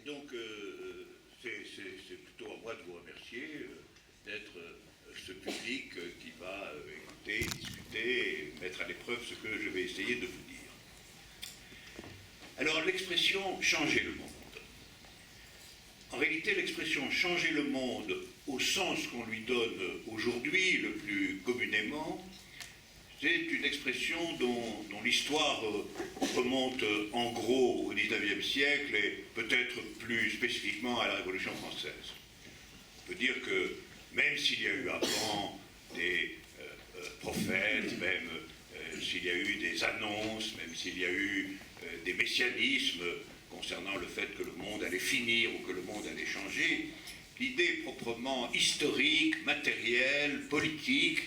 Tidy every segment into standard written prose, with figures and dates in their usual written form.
donc, c'est plutôt à moi de vous remercier d'être ce public qui va écouter, discuter et mettre à l'épreuve ce que je vais essayer de vous dire. Alors, l'expression « changer le monde ». En réalité, l'expression « changer le monde » au sens qu'on lui donne aujourd'hui, le plus communément, c'est une expression dont l'histoire remonte en gros au XIXe siècle et peut-être plus spécifiquement à la Révolution française. On peut dire que même s'il y a eu avant des prophètes, même s'il y a eu des annonces, même s'il y a eu des messianismes concernant le fait que le monde allait finir ou que le monde allait changer, l'idée proprement historique, matérielle, politique,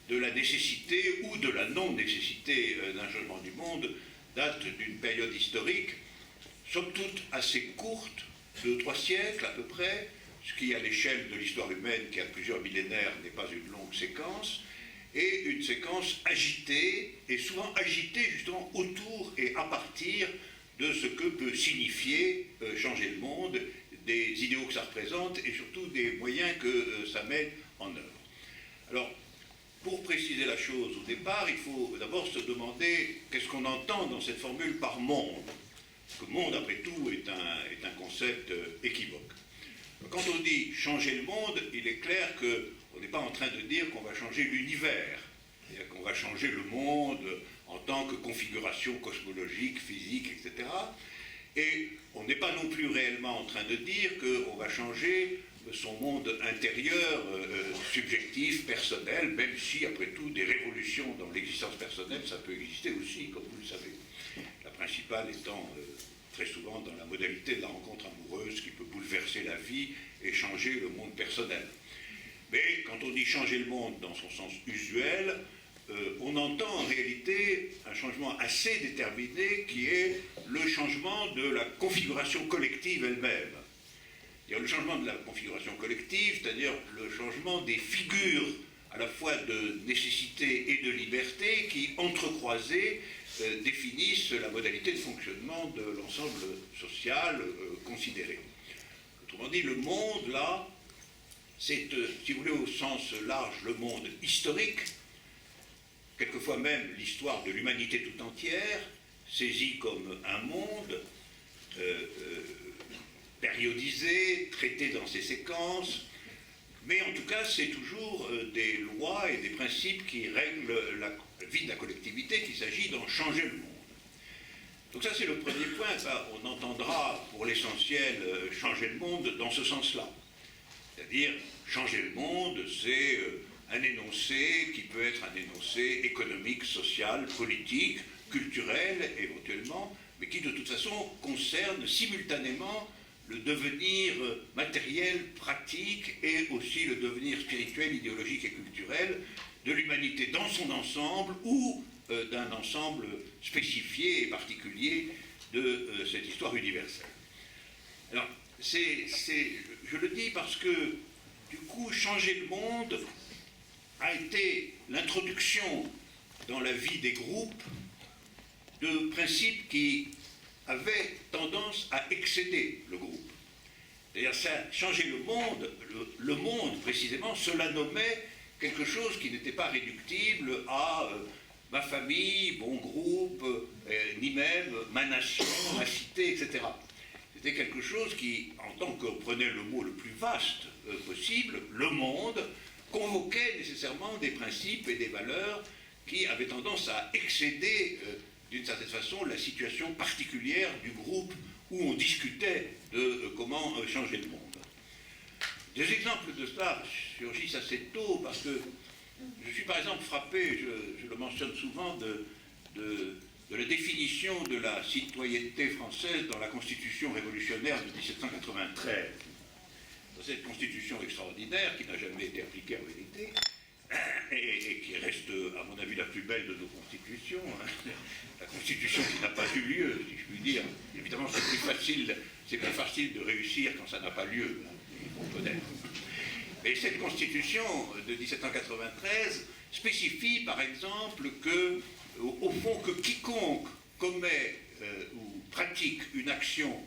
de la nécessité ou de la non-nécessité d'un changement du monde date d'une période historique, somme toute assez courte, de 3 siècles à peu près, ce qui à l'échelle de l'histoire humaine qui a plusieurs millénaires n'est pas une longue séquence, et une séquence agitée, et souvent agitée justement autour et à partir de ce que peut signifier changer le monde, des idéaux que ça représente et surtout des moyens que ça met en œuvre. Alors, pour préciser la chose au départ, il faut d'abord se demander qu'est-ce qu'on entend dans cette formule par monde. Parce que monde, après tout, est un concept équivoque. Quand on dit changer le monde, il est clair qu'on n'est pas en train de dire qu'on va changer l'univers, c'est-à-dire qu'on va changer le monde en tant que configuration cosmologique, physique, etc. Et on n'est pas non plus réellement en train de dire qu'on va changer son monde intérieur, subjectif, personnel, même si, après tout, des révolutions dans l'existence personnelle, ça peut exister aussi, comme vous le savez. La principale étant très souvent dans la modalité de la rencontre amoureuse qui peut bouleverser la vie et changer le monde personnel. Mais quand on dit changer le monde dans son sens usuel, on entend en réalité un changement assez déterminé qui est le changement de la configuration collective elle-même. Le changement de la configuration collective, c'est-à-dire le changement des figures à la fois de nécessité et de liberté qui, entrecroisées, définissent la modalité de fonctionnement de l'ensemble social considéré. Autrement dit, le monde, là, c'est, si vous voulez, au sens large, le monde historique, quelquefois même l'histoire de l'humanité tout entière, saisie comme un monde périodisé, traité dans ses séquences, mais en tout cas c'est toujours des lois et des principes qui règlent la vie de la collectivité qu'il s'agit d'en changer le monde. Donc ça c'est le premier point, on entendra pour l'essentiel changer le monde dans ce sens-là. C'est-à-dire changer le monde, c'est un énoncé qui peut être un énoncé économique, social, politique, culturel éventuellement, mais qui de toute façon concerne simultanément le devenir matériel, pratique et aussi le devenir spirituel, idéologique et culturel de l'humanité dans son ensemble ou d'un ensemble spécifié et particulier de cette histoire universelle. Alors, je le dis parce que, du coup, changer le monde a été l'introduction dans la vie des groupes de principes qui avaient tendance à excéder le groupe. C'est-à-dire, ça, changer le monde précisément, cela nommait quelque chose qui n'était pas réductible à ma famille, mon groupe, ni même ma nation, ma cité, etc. C'était quelque chose qui, en tant qu'on prenait le mot le plus vaste possible, le monde, convoquait nécessairement des principes et des valeurs qui avaient tendance à excéder d'une certaine façon la situation particulière du groupe où on discutait de comment changer le monde. Des exemples de cela surgissent assez tôt parce que je suis par exemple frappé, je le mentionne souvent, de la définition de la citoyenneté française dans la Constitution révolutionnaire de 1793. Dans cette Constitution extraordinaire qui n'a jamais été appliquée en vérité, et qui reste, à mon avis, la plus belle de nos constitutions, hein. La constitution qui n'a pas eu lieu, si je puis dire. Évidemment, c'est plus facile de réussir quand ça n'a pas lieu, hein, il faut connaître. Et cette constitution de 1793 spécifie, par exemple, que, au fond, que quiconque commet ou pratique une action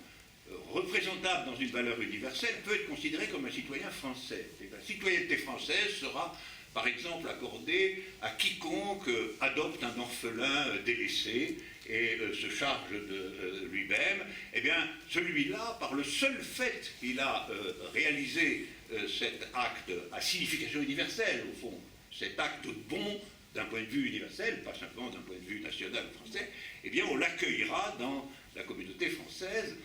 représentable dans une valeur universelle peut être considéré comme un citoyen français. Et la citoyenneté française sera, par exemple, accordée à quiconque adopte un orphelin délaissé et se charge de lui-même. Eh bien, celui-là, par le seul fait qu'il a réalisé cet acte à signification universelle, au fond, cet acte bon d'un point de vue universel, pas simplement d'un point de vue national français, eh bien, on l'accueillera dans la communauté française,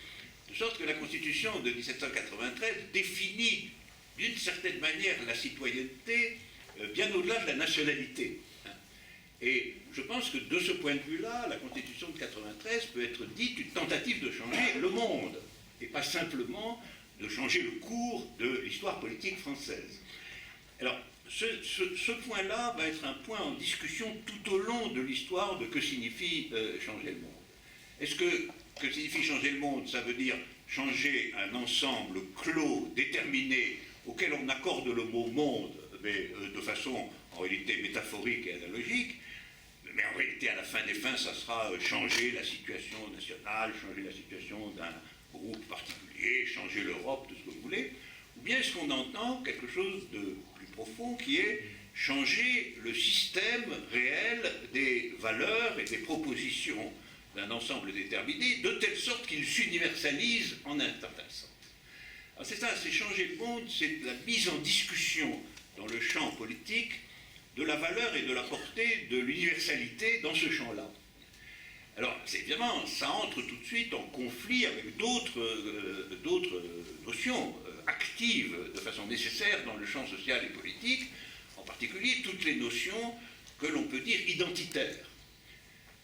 de sorte que la Constitution de 1793 définit d'une certaine manière la citoyenneté bien au-delà de la nationalité. Et je pense que de ce point de vue-là, la Constitution de 93 peut être dite une tentative de changer le monde, et pas simplement de changer le cours de l'histoire politique française. Alors, ce point-là va être un point en discussion tout au long de l'histoire de que signifie changer le monde. Est-ce que signifie changer le monde? Ça veut dire changer un ensemble clos, déterminé, auquel on accorde le mot monde, mais de façon en réalité métaphorique et analogique, mais en réalité à la fin des fins, ça sera changer la situation nationale, changer la situation d'un groupe particulier, changer l'Europe, tout ce que vous voulez, ou bien est-ce qu'on entend quelque chose de plus profond qui est changer le système réel des valeurs et des propositions d'un ensemble déterminé, de telle sorte qu'il s'universalise en un certain sens. Alors c'est ça, c'est changer le monde, c'est la mise en discussion dans le champ politique de la valeur et de la portée de l'universalité dans ce champ-là. Alors, évidemment, ça entre tout de suite en conflit avec d'autres notions actives de façon nécessaire dans le champ social et politique, en particulier toutes les notions que l'on peut dire identitaires.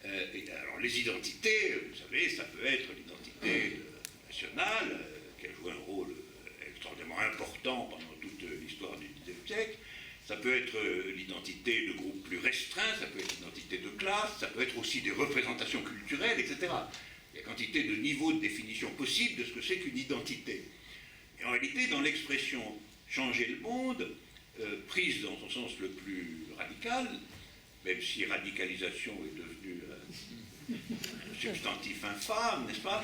Alors, les identités, vous savez, ça peut être l'identité nationale, qui a joué un rôle extraordinairement important pendant toute l'histoire du XIXe siècle. Ça peut être l'identité de groupes plus restreints, ça peut être l'identité de classe, ça peut être aussi des représentations culturelles, etc. Il y a quantité de niveaux de définition possibles de ce que c'est qu'une identité. Et en réalité, dans l'expression « changer le monde », prise dans son sens le plus radical, même si radicalisation est devenu un substantif infâme, n'est-ce pas?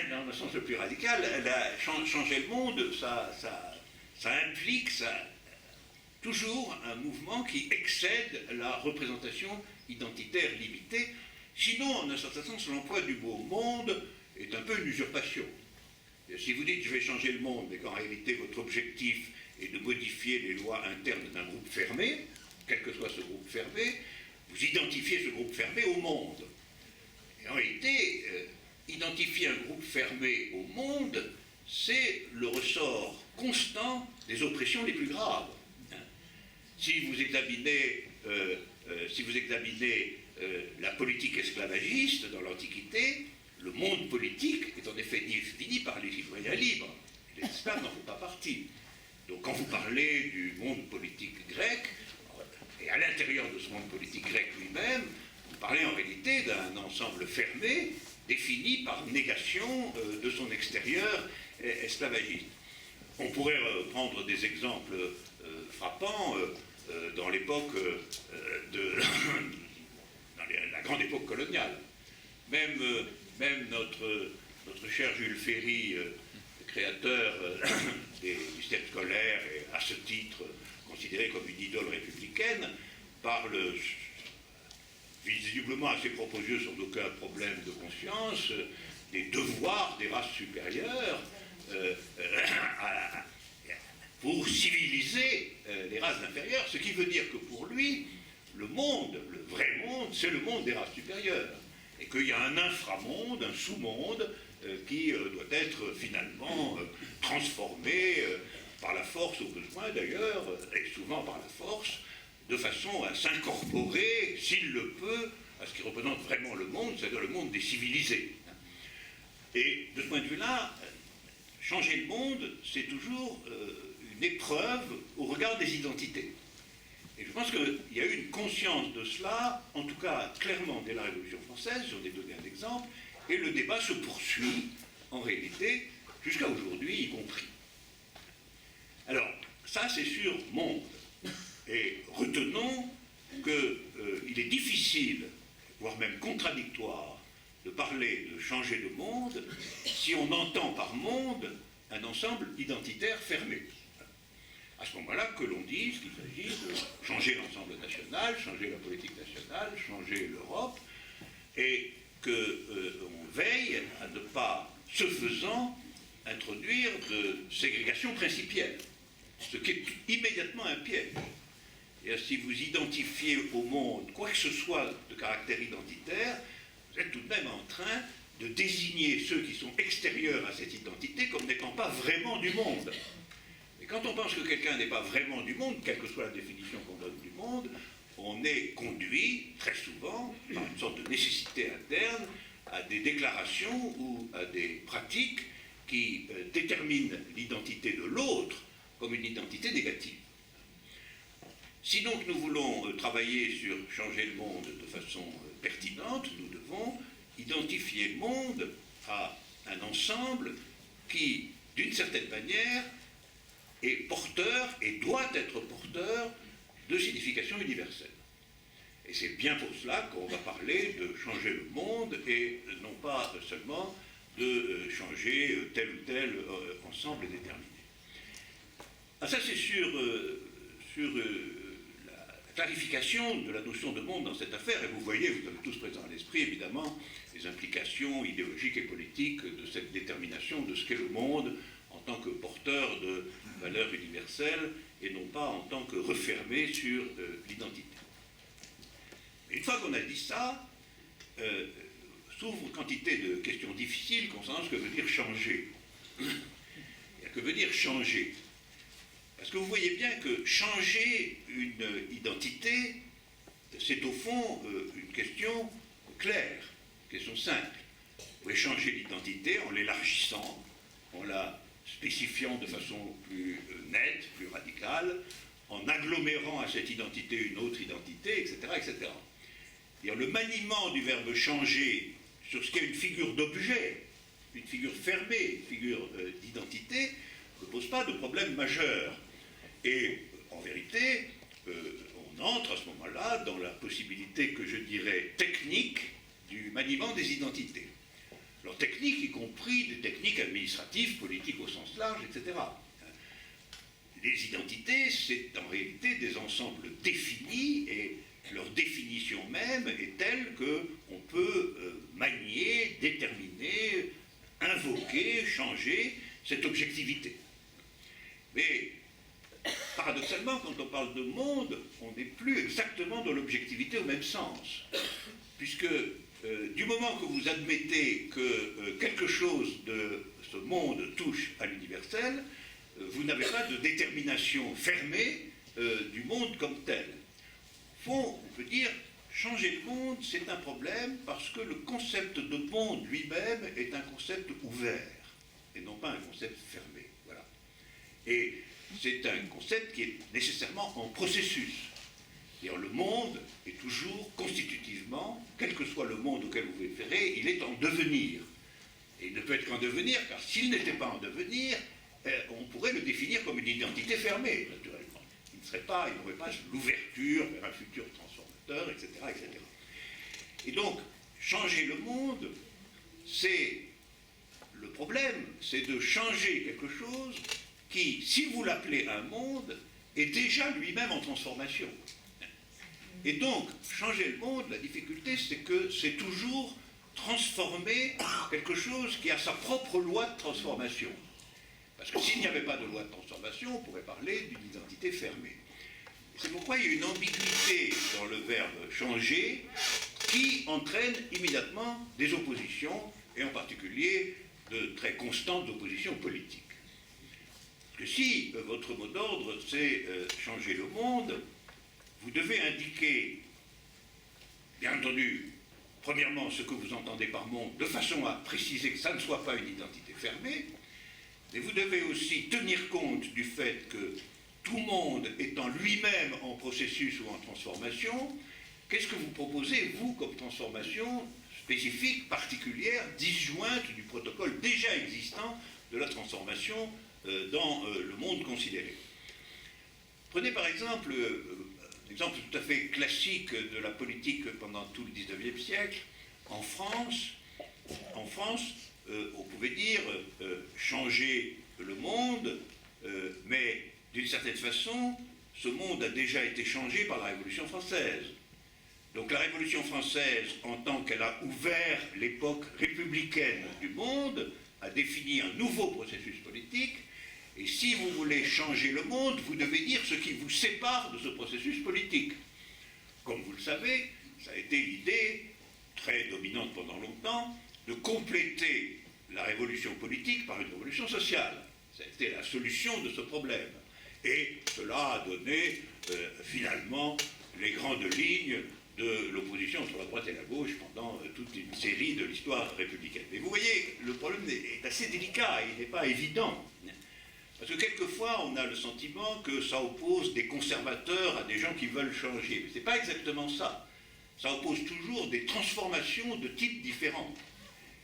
Dans le sens le plus radical, changer le monde, ça implique toujours un mouvement qui excède la représentation identitaire limitée. Sinon, en un certain sens, l'emploi du mot « monde » est un peu une usurpation. Et si vous dites « je vais changer le monde », mais qu'en réalité votre objectif est de modifier les lois internes d'un groupe fermé, quel que soit ce groupe fermé, vous identifiez ce groupe fermé au monde. Et en réalité, identifier un groupe fermé au monde, c'est le ressort constant des oppressions les plus graves. Si vous examinez la politique esclavagiste dans l'Antiquité, le monde politique est en effet défini par les citoyens libres. Les esclaves n'en font pas partie. Donc quand vous parlez du monde politique grec, et à l'intérieur de ce monde politique grec lui-même, vous parlez en réalité d'un ensemble fermé, défini par négation de son extérieur esclavagiste. On pourrait prendre des exemples frappants dans l'époque dans la grande époque coloniale. Même notre cher Jules Ferry, créateur des systèmes scolaires et à ce titre considéré comme une idole républicaine, parle visiblement assez propos yeux sans aucun problème de conscience des devoirs des races supérieures pour civiliser les races inférieures, ce qui veut dire que pour lui, le monde, le vrai monde, c'est le monde des races supérieures, et qu'il y a un inframonde, un sous-monde, qui doit être finalement transformé par la force au besoin d'ailleurs, et souvent par la force, de façon à s'incorporer, s'il le peut, à ce qui représente vraiment le monde, c'est-à-dire le monde des civilisés. Et de ce point de vue-là, changer le monde, c'est toujours une épreuve au regard des identités. Et je pense qu'il y a eu une conscience de cela, en tout cas clairement dès la Révolution française, j'en ai donné un exemple, et le débat se poursuit en réalité jusqu'à aujourd'hui y compris. Alors, ça c'est sur monde. Et retenons qu'il est difficile, voire même contradictoire, de parler de changer le monde si on entend par monde un ensemble identitaire fermé. À ce moment-là, que l'on dise qu'il s'agit de changer l'ensemble national, changer la politique nationale, changer l'Europe, et qu'on veille à ne pas, ce faisant, introduire de ségrégation principielle, ce qui est immédiatement un piège. Et si vous identifiez au monde quoi que ce soit de caractère identitaire, vous êtes tout de même en train de désigner ceux qui sont extérieurs à cette identité comme n'étant pas vraiment du monde. Et quand on pense que quelqu'un n'est pas vraiment du monde, quelle que soit la définition qu'on donne du monde, on est conduit, très souvent, par une sorte de nécessité interne, à des déclarations ou à des pratiques qui déterminent l'identité de l'autre comme une identité négative. Si donc nous voulons travailler sur changer le monde de façon pertinente, nous devons identifier le monde à un ensemble qui, d'une certaine manière, est porteur et doit être porteur de signification universelle. Et c'est bien pour cela qu'on va parler de changer le monde et non pas seulement de changer tel ou tel ensemble déterminé. Ah, ça c'est sur la clarification de la notion de monde dans cette affaire, et vous voyez, vous avez tous présent à l'esprit évidemment les implications idéologiques et politiques de cette détermination de ce qu'est le monde en tant que porteur de valeurs universelles et non pas en tant que refermé sur l'identité. Une fois qu'on a dit ça, s'ouvre quantité de questions difficiles concernant ce que veut dire changer. Que veut dire changer? Parce que vous voyez bien que changer une identité, c'est au fond une question claire, une question simple. Vous pouvez changer l'identité en l'élargissant, en la spécifiant de façon plus nette, plus radicale, en agglomérant à cette identité une autre identité, etc. etc. Le maniement du verbe changer sur ce qu'est une figure d'objet, une figure fermée, une figure d'identité, ne pose pas de problème majeur. Et en vérité, on entre à ce moment-là dans la possibilité que je dirais technique du maniement des identités. Alors technique, y compris des techniques administratives, politiques au sens large, etc. Les identités, c'est en réalité des ensembles définis et leur définition même est telle qu'on peut manier, déterminer, invoquer, changer cette objectivité. Mais paradoxalement, quand on parle de monde, on n'est plus exactement dans l'objectivité au même sens. Puisque du moment que vous admettez que quelque chose de ce monde touche à l'universel, vous n'avez pas de détermination fermée du monde comme tel. Au fond, on peut dire, changer le monde, c'est un problème parce que le concept de monde lui-même est un concept ouvert, et non pas un concept fermé. Voilà. Et c'est un concept qui est nécessairement en processus. C'est-à-dire le monde est toujours constitutivement, quel que soit le monde auquel vous référez, il est en devenir. Et il ne peut être qu'en devenir, car s'il n'était pas en devenir, on pourrait le définir comme une identité fermée, naturellement. Il n'aurait pas l'ouverture vers un futur transformateur, etc., etc. Et donc, changer le monde, c'est le problème, c'est de changer quelque chose qui, si vous l'appelez un monde, est déjà lui-même en transformation. Et donc, changer le monde, la difficulté, c'est que c'est toujours transformer quelque chose qui a sa propre loi de transformation. Parce que s'il n'y avait pas de loi de transformation, on pourrait parler d'une identité fermée. Et c'est pourquoi il y a une ambiguïté dans le verbe changer qui entraîne immédiatement des oppositions, et en particulier de très constantes oppositions politiques. Parce que si votre mot d'ordre c'est changer le monde, vous devez indiquer, bien entendu, premièrement ce que vous entendez par monde, de façon à préciser que ça ne soit pas une identité fermée, mais vous devez aussi tenir compte du fait que tout monde étant lui-même en processus ou en transformation, qu'est-ce que vous proposez, vous, comme transformation spécifique, particulière, disjointe du protocole déjà existant de la transformation dans le monde considéré. Prenez par exemple un exemple tout à fait classique de la politique pendant tout le XIXe siècle. En France, en France, on pouvait dire changer le monde, mais d'une certaine façon, ce monde a déjà été changé par la Révolution française. Donc la Révolution française, en tant qu'elle a ouvert l'époque républicaine du monde, a défini un nouveau processus politique, et si vous voulez changer le monde, vous devez dire ce qui vous sépare de ce processus politique. Comme vous le savez, ça a été l'idée, très dominante pendant longtemps, de compléter la révolution politique par une révolution sociale. Ça a été la solution de ce problème. Et cela a donné finalement les grandes lignes de l'opposition entre la droite et la gauche pendant toute une série de l'histoire républicaine. Mais vous voyez, le problème est assez délicat, il n'est pas évident. Parce que quelquefois, on a le sentiment que ça oppose des conservateurs à des gens qui veulent changer. Mais ce n'est pas exactement ça. Ça oppose toujours des transformations de types différents.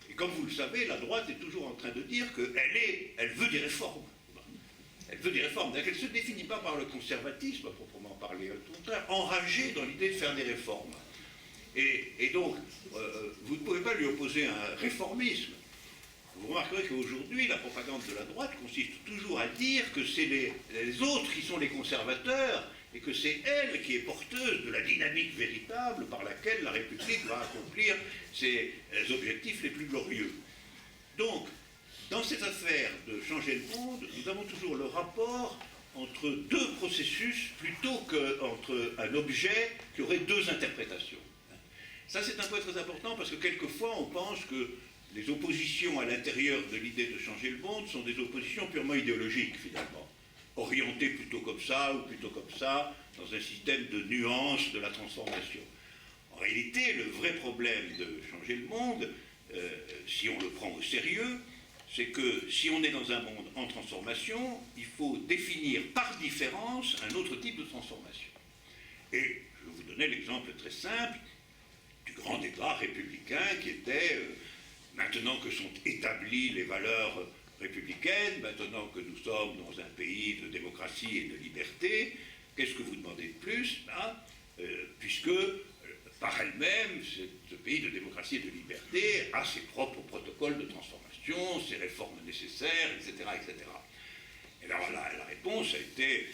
Et comme vous le savez, la droite est toujours en train de dire qu'elle veut des réformes. Elle veut des réformes. Elle ne se définit pas par le conservatisme, à proprement parler. Au contraire, enragée dans l'idée de faire des réformes. Et donc, vous ne pouvez pas lui opposer un réformisme. Vous remarquerez qu'aujourd'hui, la propagande de la droite consiste toujours à dire que c'est les autres qui sont les conservateurs et que c'est elle qui est porteuse de la dynamique véritable par laquelle la République va accomplir ses objectifs les plus glorieux. Donc, dans cette affaire de changer le monde, nous avons toujours le rapport entre deux processus plutôt qu'entre un objet qui aurait deux interprétations. Ça, c'est un point très important parce que quelquefois, on pense que les oppositions à l'intérieur de l'idée de changer le monde sont des oppositions purement idéologiques, finalement, orientées plutôt comme ça ou plutôt comme ça, dans un système de nuances de la transformation. En réalité, le vrai problème de changer le monde, si on le prend au sérieux, c'est que si on est dans un monde en transformation, il faut définir par différence un autre type de transformation. Et je vais vous donner l'exemple très simple du grand débat républicain qui était... Maintenant que sont établies les valeurs républicaines, maintenant que nous sommes dans un pays de démocratie et de liberté, qu'est-ce que vous demandez de plus puisque par elle-même, ce pays de démocratie et de liberté a ses propres protocoles de transformation, ses réformes nécessaires, etc. etc. Et là, voilà, la réponse a été,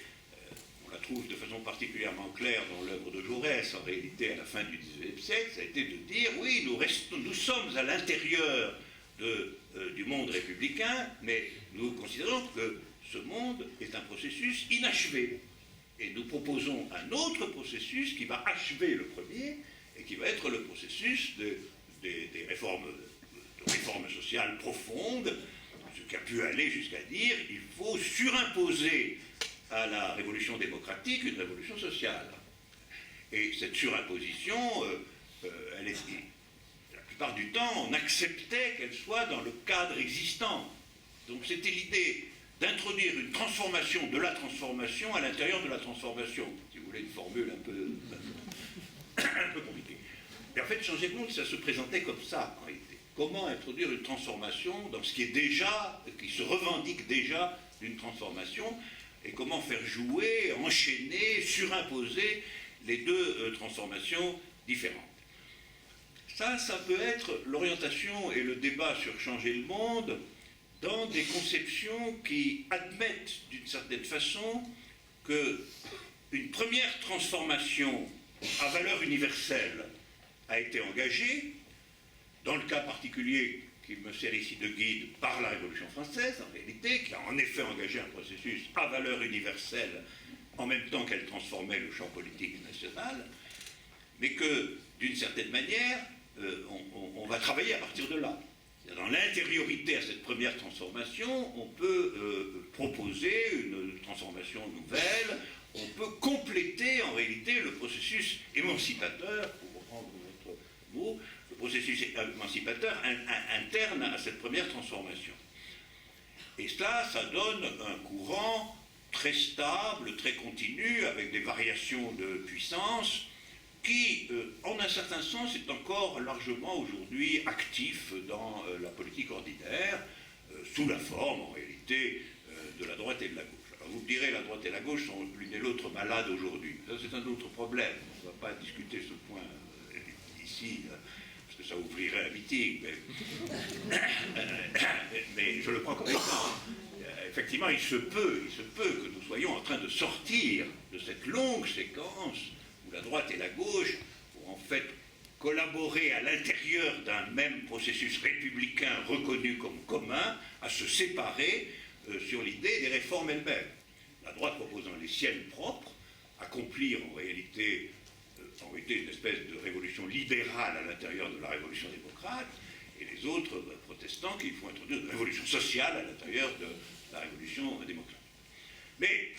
on la trouve de façon particulièrement claire dans l'œuvre de Jaurès, en réalité à la fin du XIXe siècle, ça a été de dire, oui, nous sommes à l'intérieur du monde républicain, mais nous considérons que ce monde est un processus inachevé. Et nous proposons un autre processus qui va achever le premier, et qui va être le processus des réformes sociales profondes, ce qui a pu aller jusqu'à dire, il faut surimposer à la révolution démocratique une révolution sociale. Et cette surimposition, elle est, la plupart du temps, on acceptait qu'elle soit dans le cadre existant. Donc c'était l'idée d'introduire une transformation de la transformation à l'intérieur de la transformation. Si vous voulez une formule un peu compliquée. Et en fait, changer le monde, ça se présentait comme ça, en réalité. Comment introduire une transformation dans ce qui est déjà, qui se revendique déjà d'une transformation, et comment faire jouer, enchaîner, surimposer les deux transformations différentes. Ça peut être l'orientation et le débat sur changer le monde dans des conceptions qui admettent d'une certaine façon qu'une première transformation à valeur universelle a été engagée, dans le cas particulier qui me sert ici de guide par la Révolution française, en réalité, qui a en effet engagé un processus à valeur universelle en même temps qu'elle transformait le champ politique national, mais que, d'une certaine manière, on va travailler à partir de là. Dans l'intériorité à cette première transformation, on peut proposer une transformation nouvelle, on peut compléter en réalité le processus émancipateur, pour reprendre votre mot, le processus émancipateur interne à cette première transformation. Et cela, ça donne un courant très stable, très continu, avec des variations de puissance, qui, en un certain sens, est encore largement aujourd'hui actif dans la politique ordinaire, sous la forme, en réalité, de la droite et de la gauche. Alors vous me direz, la droite et la gauche sont l'une et l'autre malades aujourd'hui. Ça, c'est un autre problème. On ne va pas discuter ce point ici, parce que ça ouvrirait un meeting, mais je le prends comme exemple. Effectivement, il se peut que nous soyons en train de sortir de cette longue séquence où la droite et la gauche ont en fait collaboré à l'intérieur d'un même processus républicain reconnu comme commun à se séparer sur l'idée des réformes elles-mêmes. La droite proposant les siennes propres, accomplir en réalité une espèce de révolution libérale à l'intérieur de la révolution démocrate, et les autres protestants qui font introduire une révolution sociale à l'intérieur de la révolution démocrate. Mais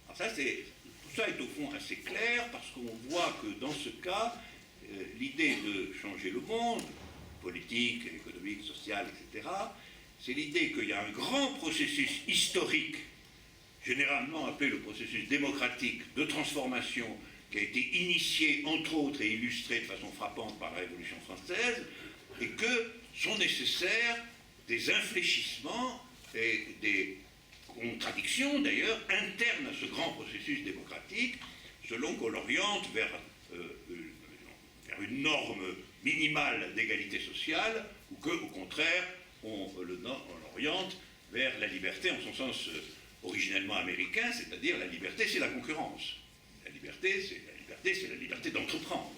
alors ça, tout ça est au fond assez clair, parce qu'on voit que dans ce cas, l'idée de changer le monde, politique, économique, social, etc., c'est l'idée qu'il y a un grand processus historique, généralement appelé le processus démocratique de transformation, qui a été initié, entre autres, et illustré de façon frappante par la Révolution française, et que sont nécessaires des infléchissements et des contradictions, d'ailleurs, internes à ce grand processus démocratique, selon qu'on l'oriente vers une norme minimale d'égalité sociale, ou qu'au contraire, on l'oriente vers la liberté en son sens originellement américain, c'est-à-dire la liberté, c'est la concurrence. La liberté, c'est la liberté d'entreprendre.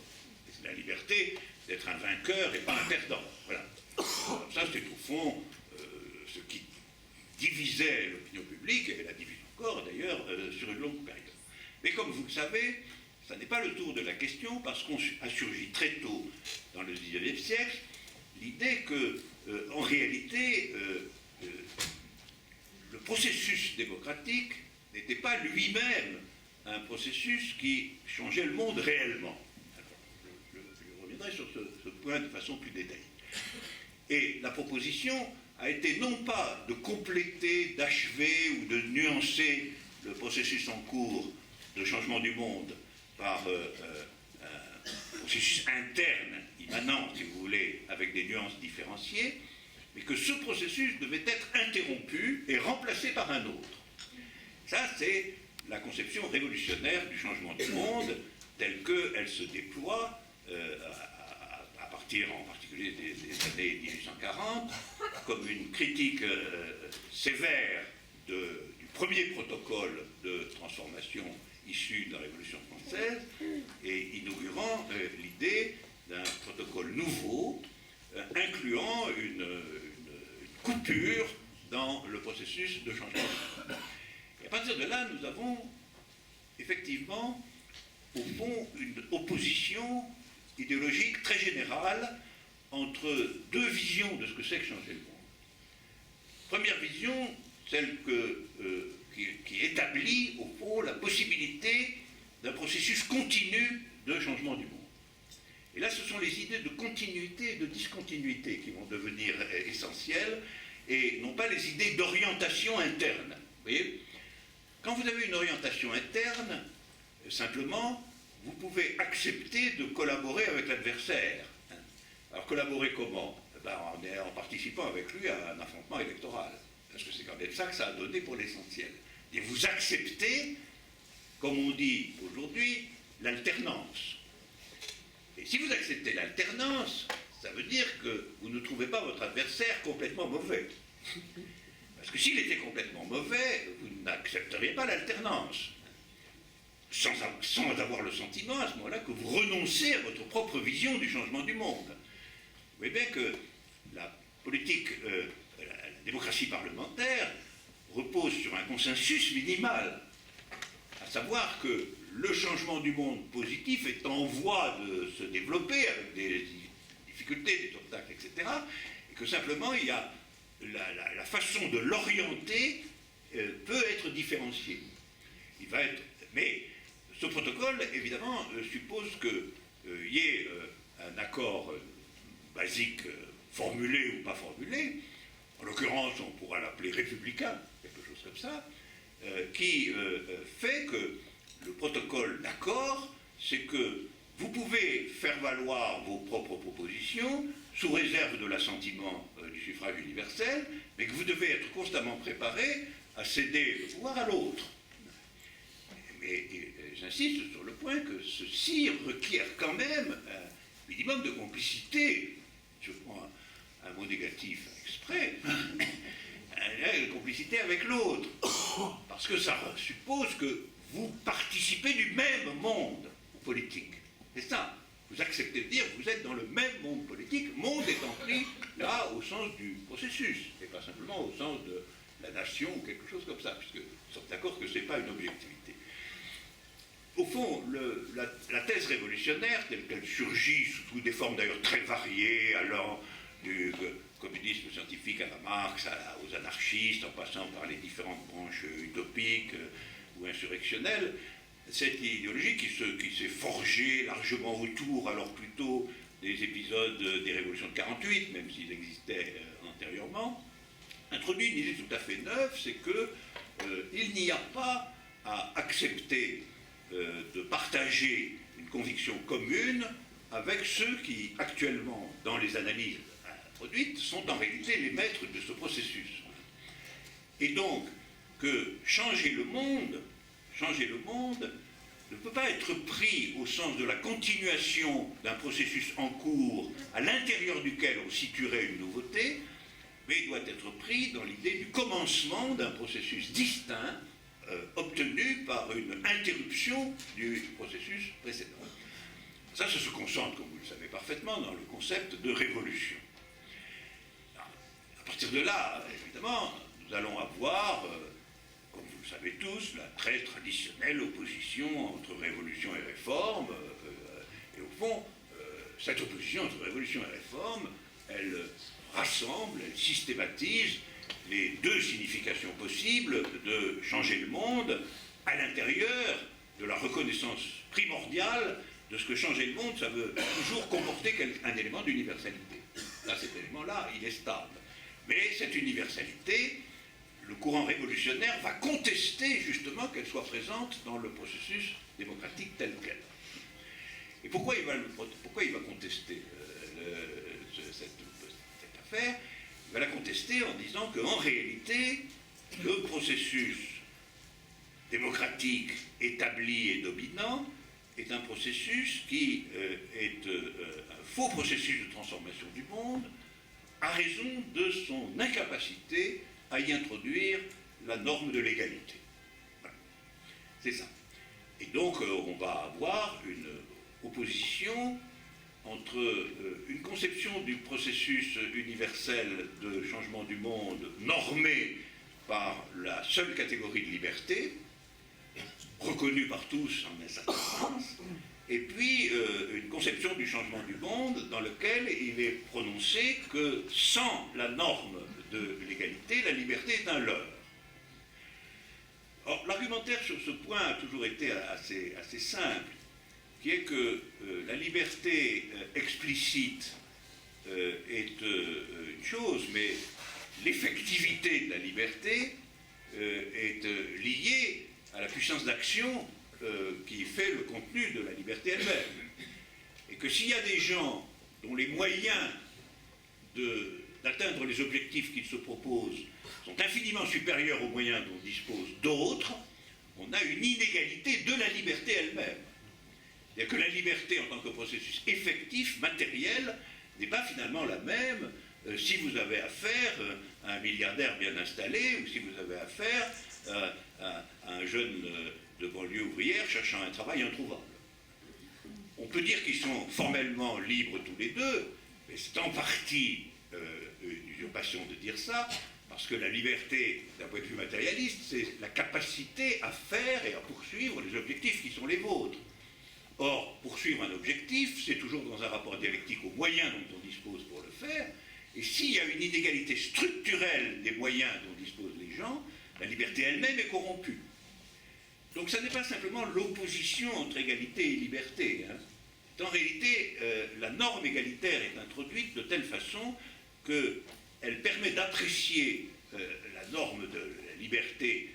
C'est la liberté d'être un vainqueur et pas un perdant. Voilà. Ça, c'est au fond ce qui divisait l'opinion publique, et la divise encore d'ailleurs sur une longue période. Mais comme vous le savez, ça n'est pas le tour de la question, parce qu'on a surgi très tôt dans le XIXe siècle l'idée que, en réalité, le processus démocratique n'était pas lui-même un processus qui changeait le monde réellement. Alors, je reviendrai sur ce point de façon plus détaillée. Et la proposition a été non pas de compléter, d'achever ou de nuancer le processus en cours de changement du monde par un processus interne, immanent, si vous voulez, avec des nuances différenciées, mais que ce processus devait être interrompu et remplacé par un autre. Ça, c'est la conception révolutionnaire du changement du monde, telle qu'elle se déploie à partir en particulier des années 1840, comme une critique sévère du premier protocole de transformation issu de la Révolution française, et inaugurant l'idée d'un protocole nouveau, incluant une coupure dans le processus de changement. Et à partir de là, nous avons effectivement, au fond, une opposition idéologique très générale entre deux visions de ce que c'est que changer le monde. Première vision, celle qui établit, au fond, la possibilité d'un processus continu de changement du monde. Et là, ce sont les idées de continuité et de discontinuité qui vont devenir essentielles, et non pas les idées d'orientation interne. Vous voyez ? Quand vous avez une orientation interne, simplement, vous pouvez accepter de collaborer avec l'adversaire. Alors, collaborer comment ? En participant avec lui à un affrontement électoral. Parce que c'est quand même ça que ça a donné pour l'essentiel. Et vous acceptez, comme on dit aujourd'hui, l'alternance. Et si vous acceptez l'alternance, ça veut dire que vous ne trouvez pas votre adversaire complètement mauvais. Parce que s'il était complètement mauvais, vous n'accepteriez pas l'alternance. Sans avoir le sentiment, à ce moment-là, que vous renoncez à votre propre vision du changement du monde. Vous voyez bien que la politique, la démocratie parlementaire, repose sur un consensus minimal, à savoir que le changement du monde positif est en voie de se développer avec des difficultés, des obstacles, etc., et que simplement il y a la façon de l'orienter peut être différenciée. Mais ce protocole, évidemment, suppose qu'il y ait un accord basique formulé ou pas formulé, en l'occurrence on pourra l'appeler républicain, quelque chose comme ça, qui fait que le protocole d'accord, c'est que vous pouvez faire valoir vos propres propositions sous réserve de l'assentiment du suffrage universel, mais que vous devez être constamment préparé à céder le pouvoir à l'autre. Mais j'insiste sur le point que ceci requiert quand même un minimum de complicité je prends un mot négatif exprès, une complicité avec l'autre. Parce que ça suppose que vous participez du même monde politique. C'est ça. Vous acceptez de dire que vous êtes dans le même monde politique, monde étant pris là au sens du processus, et pas simplement au sens de la nation ou quelque chose comme ça, puisque nous sommes d'accord que ce n'est pas une objectivité. Au fond, la thèse révolutionnaire, telle qu'elle surgit sous des formes d'ailleurs très variées, allant du communisme scientifique à la Marx, aux anarchistes, en passant par les différentes branches utopiques ou insurrectionnelles, cette idéologie qui s'est forgée largement autour, alors plutôt des épisodes des révolutions de 48, même s'ils existaient antérieurement, introduit une idée tout à fait neuve, c'est qu'il n'y a pas à accepter de partager une conviction commune avec ceux qui, actuellement, dans les analyses produites, sont en réalité les maîtres de ce processus. Et donc, que changer le monde ne peut pas être pris au sens de la continuation d'un processus en cours à l'intérieur duquel on situerait une nouveauté, mais doit être pris dans l'idée du commencement d'un processus distinct obtenu par une interruption du processus précédent. Ça se concentre, comme vous le savez parfaitement, dans le concept de révolution. À partir de là, évidemment, nous allons avoir, comme vous le savez tous, la très traditionnelle opposition entre révolution et réforme. Et au fond, cette opposition entre révolution et réforme, elle rassemble, elle systématise les deux significations possibles de changer le monde à l'intérieur de la reconnaissance primordiale de ce que changer le monde, ça veut toujours comporter un élément d'universalité. Là, cet élément-là, il est stable. Mais cette universalité, le courant révolutionnaire va contester justement qu'elle soit présente dans le processus démocratique tel quel. Et pourquoi il va contester cette affaire? Il va la contester en disant qu'en réalité, le processus démocratique établi et dominant est un processus qui est un faux processus de transformation du monde à raison de son incapacité à y introduire la norme de l'égalité. Voilà. C'est ça. Et donc on va avoir une opposition entre une conception du processus universel de changement du monde normé par la seule catégorie de liberté, reconnue par tous en un certain sens, et puis une conception du changement du monde dans lequel il est prononcé que sans la norme de l'égalité, la liberté est un leurre. Or, l'argumentaire sur ce point a toujours été assez simple, qui est que la liberté explicite est une chose, mais l'effectivité de la liberté est liée à la puissance d'action qui fait le contenu de la liberté elle-même. Et que s'il y a des gens dont les moyens d'atteindre les objectifs qu'ils se proposent sont infiniment supérieurs aux moyens dont disposent d'autres, on a une inégalité de la liberté elle-même. C'est-à-dire que la liberté en tant que processus effectif, matériel, n'est pas finalement la même si vous avez affaire à un milliardaire bien installé ou si vous avez affaire à un jeune de banlieue ouvrière cherchant un travail introuvable. On peut dire qu'ils sont formellement libres tous les deux, mais c'est en partie une usurpation de dire ça, parce que la liberté, d'un point de vue matérialiste, c'est la capacité à faire et à poursuivre les objectifs qui sont les vôtres. Or, poursuivre un objectif, c'est toujours dans un rapport dialectique aux moyens dont on dispose pour le faire, et s'il y a une inégalité structurelle des moyens dont disposent les gens, la liberté elle-même est corrompue. Donc ça n'est pas simplement l'opposition entre égalité et liberté. En réalité, la norme égalitaire est introduite de telle façon qu'elle permet d'apprécier la norme de la liberté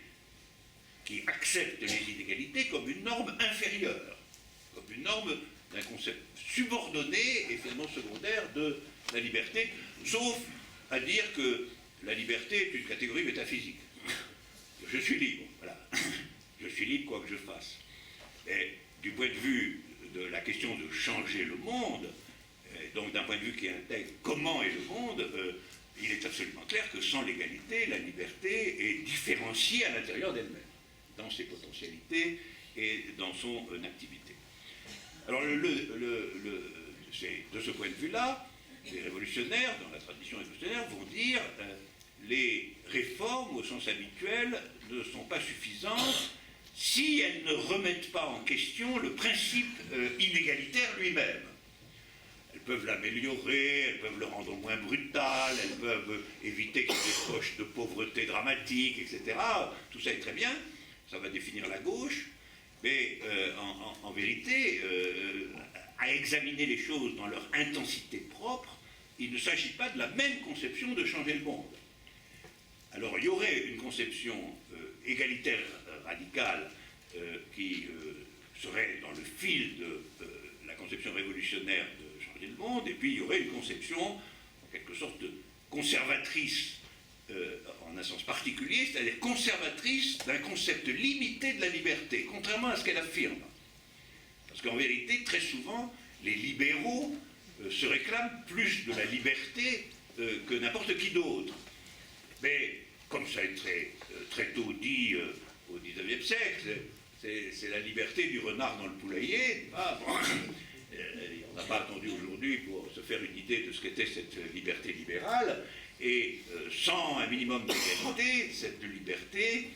qui accepte les inégalités comme une norme inférieure, comme une norme d'un concept subordonné et finalement secondaire de la liberté, sauf à dire que la liberté est une catégorie métaphysique. Je suis libre, voilà. Je suis libre quoi que je fasse. Et du point de vue de la question de changer le monde, donc d'un point de vue qui intègre comment est le monde, il est absolument clair que sans l'égalité, la liberté est différenciée à l'intérieur d'elle-même, dans ses potentialités et dans son activité. Alors, c'est de ce point de vue-là, les révolutionnaires, dans la tradition révolutionnaire, vont dire les réformes, au sens habituel, ne sont pas suffisantes si elles ne remettent pas en question le principe inégalitaire lui-même. Elles peuvent l'améliorer, elles peuvent le rendre moins brutal, elles peuvent éviter qu'il y ait des poches de pauvreté dramatique, etc. Tout ça est très bien, ça va définir la gauche, mais en vérité, à examiner les choses dans leur intensité propre, il ne s'agit pas de la même conception de changer le monde. Alors il y aurait une conception égalitaire radicale qui serait dans le fil de la conception révolutionnaire de changer le monde, et puis il y aurait une conception en quelque sorte conservatrice en un sens particulier, c'est-à-dire conservatrice d'un concept limité de la liberté, contrairement à ce qu'elle affirme. Parce qu'en vérité, très souvent, les libéraux se réclament plus de la liberté que n'importe qui d'autre. Mais, comme ça a été très tôt dit au XIXe siècle, c'est la liberté du renard dans le poulailler. Ah, bon, on n'a pas attendu aujourd'hui pour se faire une idée de ce qu'était cette liberté libérale, et sans un minimum d'égalité, cette liberté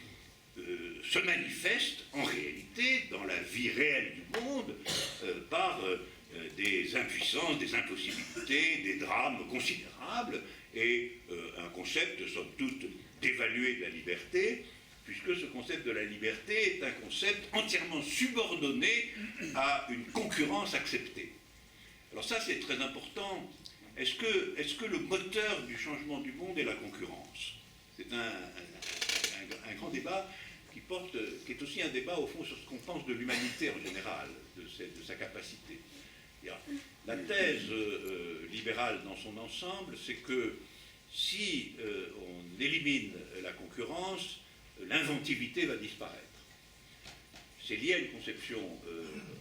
se manifeste en réalité dans la vie réelle du monde par des impuissances, des impossibilités, des drames considérables, et un concept, somme toute, d'évaluer de la liberté, puisque ce concept de la liberté est un concept entièrement subordonné à une concurrence acceptée. Alors ça, c'est très important. Est-ce que le moteur du changement du monde est la concurrence? C'est un grand débat qui est aussi un débat, au fond, sur ce qu'on pense de l'humanité en général, de sa capacité. La thèse libérale dans son ensemble, c'est que si on élimine la concurrence, l'inventivité va disparaître. C'est lié à une conception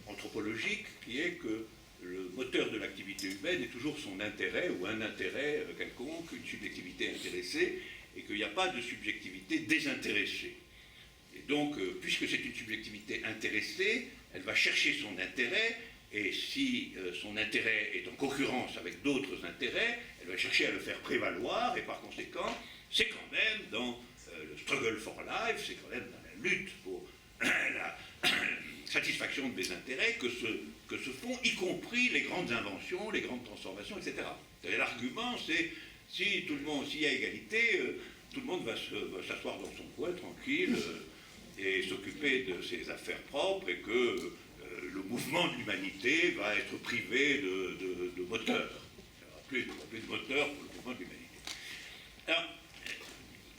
anthropologique qui est que le moteur de l'activité humaine est toujours son intérêt, ou un intérêt quelconque, une subjectivité intéressée, et qu'il n'y a pas de subjectivité désintéressée. Et donc, puisque c'est une subjectivité intéressée, elle va chercher son intérêt, et si son intérêt est en concurrence avec d'autres intérêts, elle va chercher à le faire prévaloir, et par conséquent, c'est quand même dans le struggle for life, c'est quand même dans la lutte pour la satisfaction de mes intérêts que se font, y compris les grandes inventions, les grandes transformations, etc. L'argument, c'est s'il y a égalité, tout le monde va s'asseoir dans son coin tranquille et s'occuper de ses affaires propres, et que le mouvement de l'humanité va être privé de moteur. Il n'y aura plus de moteur pour le mouvement de l'humanité. Alors,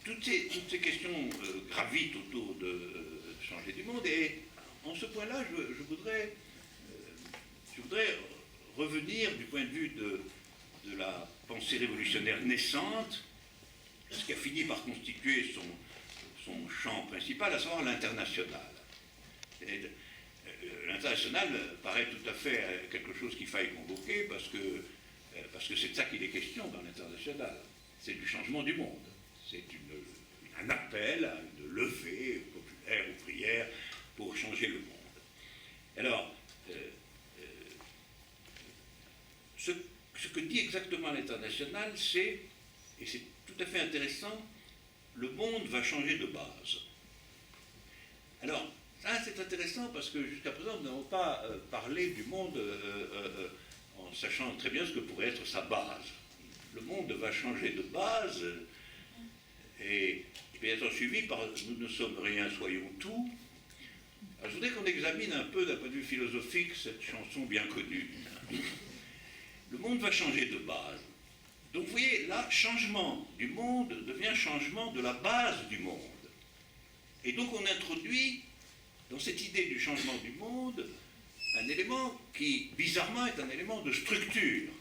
toutes ces questions gravitent autour de changer du monde, et en ce point-là, je voudrais revenir du point de vue de la pensée révolutionnaire naissante, ce qui a fini par constituer son champ principal, à savoir l'international. L'international paraît tout à fait quelque chose qu'il faille convoquer, parce que c'est de ça qu'il est question dans l'international. C'est du changement du monde. C'est un appel à une levée populaire ou prière pour changer le monde. Alors, ce que dit exactement l'international, c'est, et c'est tout à fait intéressant, le monde va changer de base. Alors, ça c'est intéressant parce que jusqu'à présent, nous n'avons pas parlé du monde en sachant très bien ce que pourrait être sa base. Le monde va changer de base, et bien sûr suivi par « nous ne sommes rien, soyons tout ». Alors, je voudrais qu'on examine un peu d'un point de vue philosophique cette chanson bien connue. Le monde va changer de base. Donc vous voyez, là, changement du monde devient changement de la base du monde. Et donc on introduit dans cette idée du changement du monde un élément qui, bizarrement, est un élément de structure.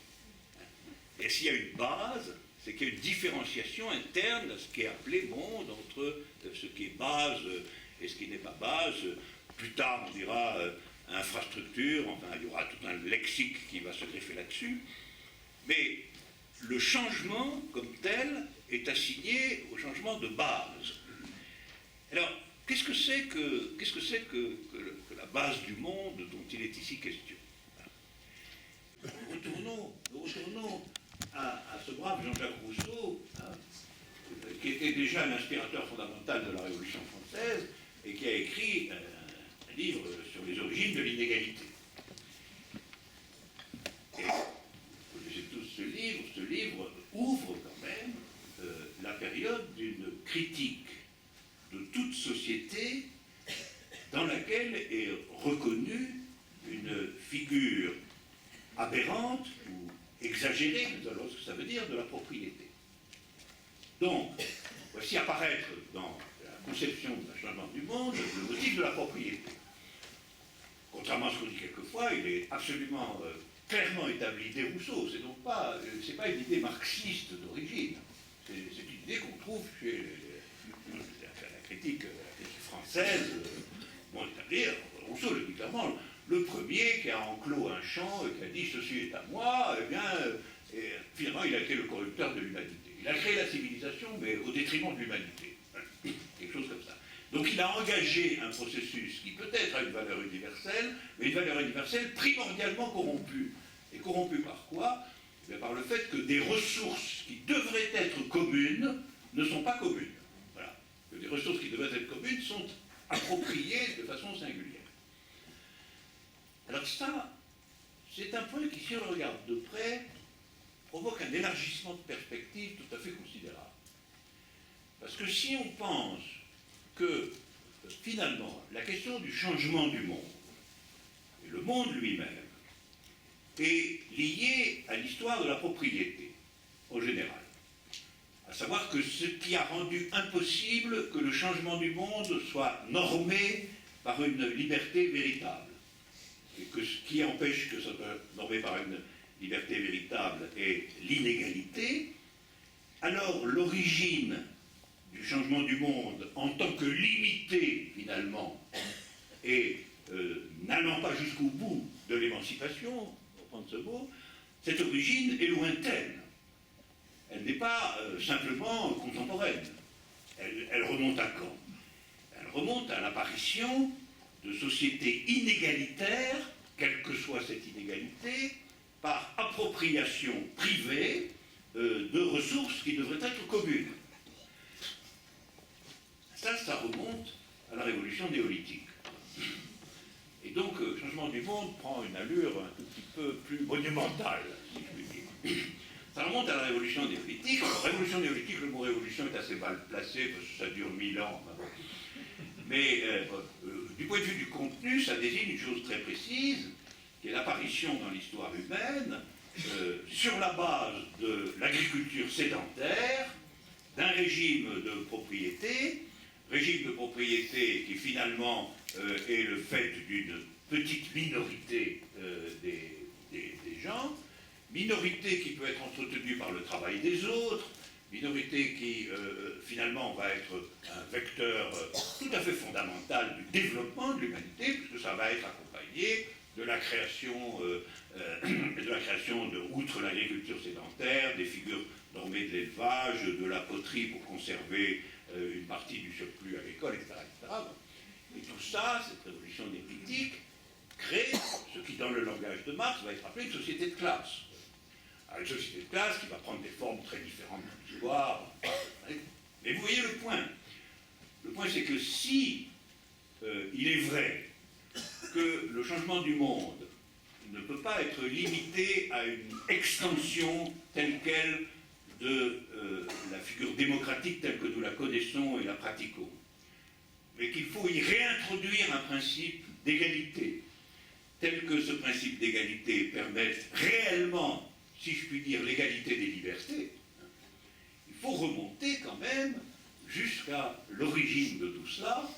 Et s'il y a une base, c'est qu'il y a une différenciation interne à ce qui est appelé monde, entre ce qui est base et ce qui n'est pas base. Plus tard, on dira infrastructure, enfin, il y aura tout un lexique qui va se greffer là-dessus. Mais le changement, comme tel, est assigné au changement de base. Alors, qu'est-ce que c'est que la base du monde dont il est ici question? Retournons à ce brave Jean-Jacques Rousseau, hein, qui était déjà l'inspirateur fondamental de la Révolution française et qui a écrit un livre sur les origines de l'inégalité. Et vous connaissez tous ce livre ouvre quand même la période d'une critique de toute société dans laquelle est reconnue une figure aberrante ou exagérée, nous allons voir ce que ça veut dire, de la propriété. Donc, voici apparaître dans la conception d'un changement du monde le motif de la propriété. Contrairement à ce qu'on dit quelquefois, il est absolument clairement établi dès Rousseau. C'est donc pas une idée marxiste d'origine. C'est une idée qu'on trouve chez la critique française. Bon, c'est-à-dire, Rousseau le dit clairement, le premier qui a enclos un champ et qui a dit « ceci est à moi », eh bien, finalement, il a été le corrupteur de l'humanité. Il a créé la civilisation, mais au détriment de l'humanité. Quelque chose comme ça. Donc il a engagé un processus qui peut-être a une valeur universelle, mais une valeur universelle primordialement corrompue. Et corrompue par quoi? Eh bien, par le fait que des ressources qui devraient être communes ne sont pas communes. Voilà. Que des ressources qui devraient être communes sont appropriées de façon singulière. Alors ça, c'est un point qui, si on le regarde de près, provoque un élargissement de perspective tout à fait considérable. Parce que si on pense que, finalement, la question du changement du monde, et le monde lui-même, est liée à l'histoire de la propriété, en général. À savoir que ce qui a rendu impossible que le changement du monde soit normé par une liberté véritable. Et que ce qui empêche que ça soit normé par une liberté véritable est l'inégalité, alors l'origine du changement du monde en tant que limité, finalement, et n'allant pas jusqu'au bout de l'émancipation, pour prendre ce mot, cette origine est lointaine. Elle n'est pas simplement contemporaine. Elle remonte à quand? Elle remonte à l'apparition de sociétés inégalitaires, quelle que soit cette inégalité, par appropriation privée de ressources qui devraient être communes. Ça remonte à la révolution néolithique. Et donc, le changement du monde prend une allure un tout petit peu plus monumentale, si je puis dire. Ça remonte à la révolution néolithique. La révolution néolithique, le mot révolution est assez mal placé, parce que ça dure 1000 ans. Mais du point de vue du contenu, ça désigne une chose très précise, qui est l'apparition dans l'histoire humaine, sur la base de l'agriculture sédentaire, d'un régime de propriété qui finalement est le fait d'une petite minorité des gens, minorité qui peut être entretenue par le travail des autres, minorité qui finalement va être un vecteur tout à fait fondamental du développement de l'humanité, puisque ça va être accompagné de la création, outre l'agriculture sédentaire, des figures normées de l'élevage, de la poterie pour conserver une partie du surplus agricole, etc., etc. Et tout ça, cette révolution néolithique, crée ce qui, dans le langage de Marx, va être appelé une société de classe. Alors, une société de classe qui va prendre des formes très différentes dans l'histoire. Mais vous voyez le point. Le point, c'est que si il est vrai que le changement du monde ne peut pas être limité à une extension telle quelle de la figure démocratique telle que nous la connaissons et la pratiquons, mais qu'il faut y réintroduire un principe d'égalité, tel que ce principe d'égalité permette réellement, si je puis dire, l'égalité des libertés, il faut remonter quand même jusqu'à l'origine de tout cela,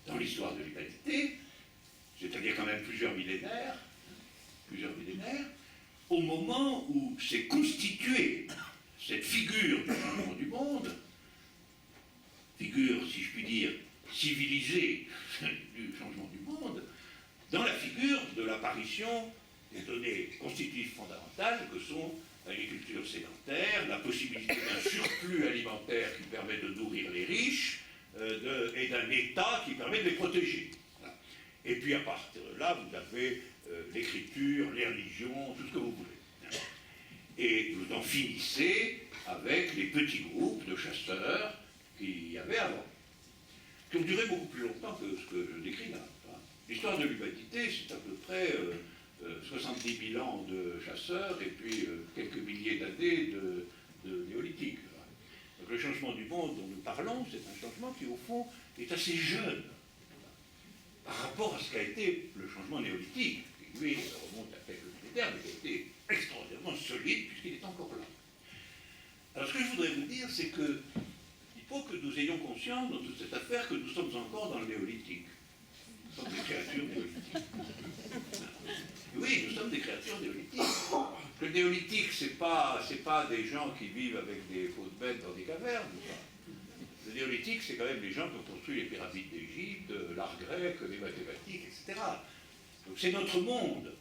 dans l'histoire de l'humanité, c'est-à-dire quand même plusieurs millénaires, au moment où s'est constituée cette figure du changement du monde, figure, si je puis dire, civilisée du changement du monde, dans la figure de l'apparition des données constitutives fondamentales que sont l'agriculture sédentaire, la possibilité d'un surplus alimentaire qui permet de nourrir les riches, et d'un État qui permet de les protéger. Voilà. Et puis à partir de là, vous avez l'écriture, les religions, tout ce que vous voulez. Et vous en finissez avec les petits groupes de chasseurs qu'il y avait avant, qui ont duré beaucoup plus longtemps que ce que je décris là. L'histoire de l'humanité, c'est à peu près 70 000 ans de chasseurs et puis quelques milliers d'années de néolithique. Donc le changement du monde dont nous parlons, c'est un changement qui, au fond, est assez jeune par rapport à ce qu'a été le changement néolithique, qui, lui, remonte à quelques millénaires, mais qui a été extraordinairement solide puisqu'il est encore là. Alors ce que je voudrais vous dire, c'est que il faut que nous ayons conscience dans toute cette affaire que nous sommes encore dans le néolithique. Nous sommes des créatures néolithiques. Oui, nous sommes des créatures néolithiques. Le néolithique, c'est pas des gens qui vivent avec des fausses bêtes dans des cavernes. Le néolithique, c'est quand même les gens qui ont construit les pyramides d'Égypte, l'art grec, les mathématiques, etc. Donc c'est notre monde.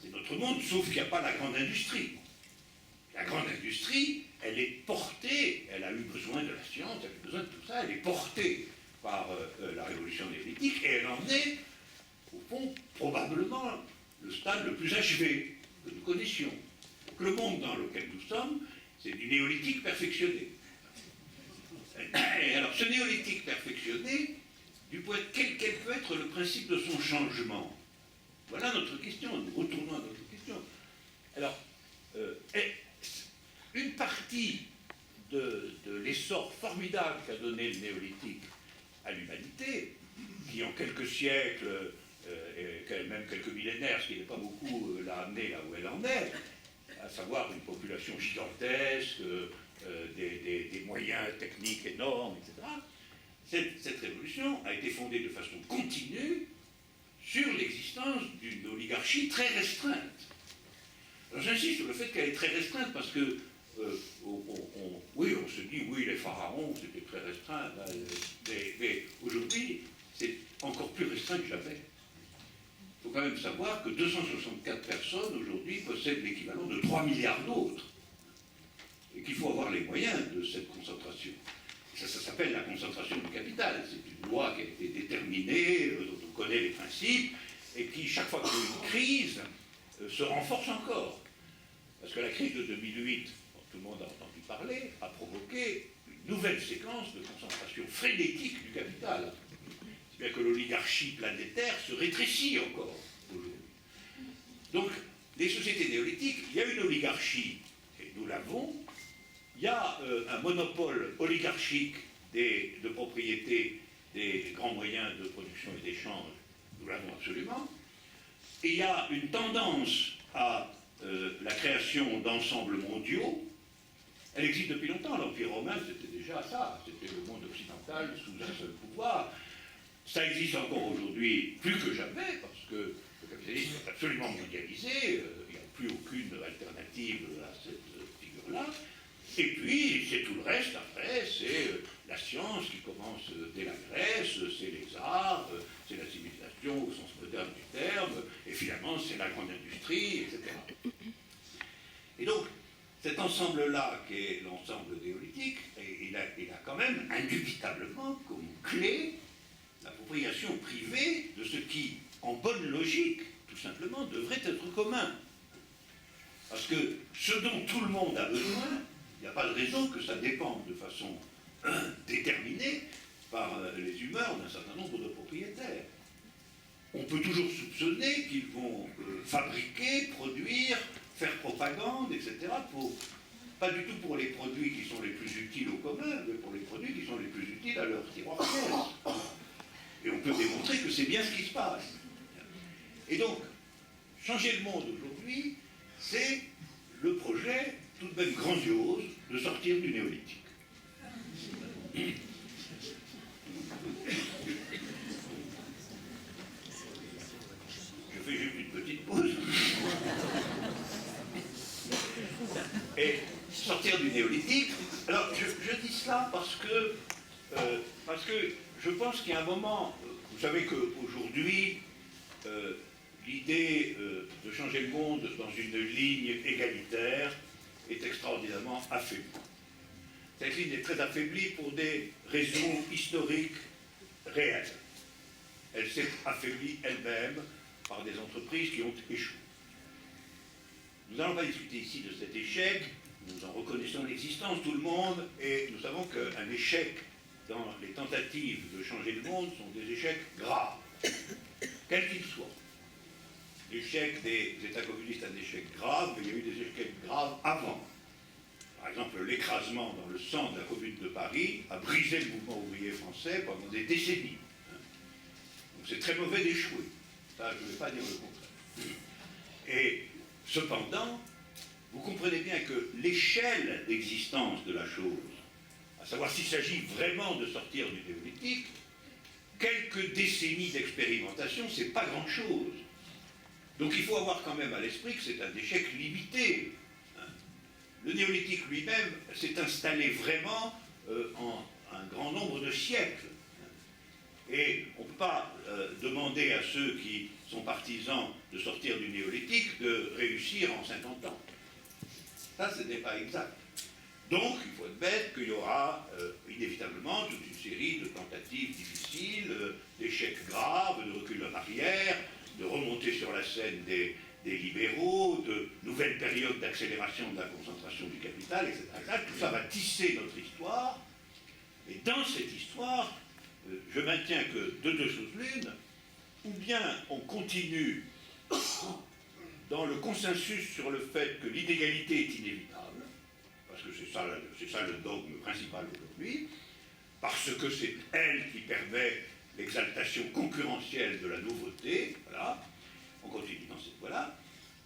C'est notre monde, sauf qu'il n'y a pas la grande industrie. La grande industrie, elle est portée, elle a eu besoin de la science, elle a eu besoin de tout ça, elle est portée par la révolution néolithique, et elle en est, au fond, probablement le stade le plus achevé que nous connaissions. Donc le monde dans lequel nous sommes, c'est du néolithique perfectionné. Et alors ce néolithique perfectionné, quel peut être le principe de son changement? Voilà notre question, nous retournons à notre question. Alors, une partie de l'essor formidable qu'a donné le néolithique à l'humanité, qui en quelques siècles, et même quelques millénaires, ce qui n'est pas beaucoup, l'a amené là où elle en est, à savoir une population gigantesque, des moyens techniques énormes, etc. Cette révolution a été fondée de façon continue sur l'existence d'une oligarchie très restreinte. Alors j'insiste sur le fait qu'elle est très restreinte parce que oui, on se dit, oui, les pharaons, c'était très restreint, mais aujourd'hui, c'est encore plus restreint que jamais. Il faut quand même savoir que 264 personnes aujourd'hui possèdent l'équivalent de 3 milliards d'autres. Et qu'il faut avoir les moyens de cette concentration. Ça s'appelle la concentration du capital. C'est une loi qui a été déterminée, dont on connaît les principes, et qui, chaque fois qu'il y a une crise, se renforce encore. Parce que la crise de 2008, dont tout le monde a entendu parler, a provoqué une nouvelle séquence de concentration frénétique du capital. C'est bien que l'oligarchie planétaire se rétrécit encore aujourd'hui. Donc, les sociétés néolithiques, il y a une oligarchie, et nous l'avons. Il y a un monopole oligarchique de propriété des grands moyens de production et d'échange, nous l'avons absolument. Et il y a une tendance à la création d'ensembles mondiaux. Elle existe depuis longtemps. L'Empire romain, c'était déjà ça. C'était le monde occidental sous un seul pouvoir. Ça existe encore aujourd'hui plus que jamais, parce que le capitalisme est absolument mondialisé. Il n'y a plus aucune alternative à cette figure-là. Et puis, c'est tout le reste, après, c'est la science qui commence dès la Grèce, c'est les arts, c'est la civilisation au sens moderne du terme, et finalement, c'est la grande industrie, etc. Et donc, cet ensemble-là, qui est l'ensemble néolithique, il a quand même indubitablement comme clé l'appropriation privée de ce qui, en bonne logique, tout simplement, devrait être commun. Parce que ce dont tout le monde a besoin, il n'y a pas de raison que ça dépende de façon déterminée par les humeurs d'un certain nombre de propriétaires. On peut toujours soupçonner qu'ils vont fabriquer, produire, faire propagande, etc., pas du tout pour les produits qui sont les plus utiles au commun, mais pour les produits qui sont les plus utiles à leur tiroir pièce. Et on peut démontrer que c'est bien ce qui se passe. Et donc, changer le monde aujourd'hui, c'est le projet tout de même grandiose de sortir du néolithique. Je fais juste une petite pause. Et sortir du néolithique, alors je dis cela parce que je pense qu'il y a un moment, vous savez qu'aujourd'hui, l'idée de changer le monde dans une ligne égalitaire est extraordinairement affaiblie. Cette ligne est très affaiblie pour des raisons historiques réelles. Elle s'est affaiblie elle-même par des entreprises qui ont échoué. Nous n'allons pas discuter ici de cet échec, nous en reconnaissons l'existence, tout le monde, et nous savons qu'un échec dans les tentatives de changer le monde sont des échecs graves, quels qu'ils soient. L'échec des États communistes est un échec grave, mais il y a eu des échecs graves avant. Par exemple, l'écrasement dans le sang de la Commune de Paris a brisé le mouvement ouvrier français pendant des décennies. Donc c'est très mauvais d'échouer. Ça, je ne vais pas dire le contraire. Et cependant, vous comprenez bien que l'échelle d'existence de la chose, à savoir s'il s'agit vraiment de sortir du néolithique, quelques décennies d'expérimentation, c'est pas grand-chose. Donc il faut avoir quand même à l'esprit que c'est un échec limité. Le néolithique lui-même s'est installé vraiment en un grand nombre de siècles. Et on ne peut pas demander à ceux qui sont partisans de sortir du néolithique de réussir en 50 ans. Ça, ce n'est pas exact. Donc, il faut admettre qu'il y aura inévitablement toute une série de tentatives difficiles, d'échecs graves, de recul en arrière, de remontée sur la scène des libéraux, de nouvelles périodes d'accélération de la concentration du capital, etc. Tout ça va tisser notre histoire. Et dans cette histoire, je maintiens que de deux choses l'une, ou bien on continue dans le consensus sur le fait que l'inégalité est inévitable, parce que c'est ça le dogme principal aujourd'hui, parce que c'est elle qui permet l'exaltation concurrentielle de la nouveauté, voilà, on continue dans cette voie-là,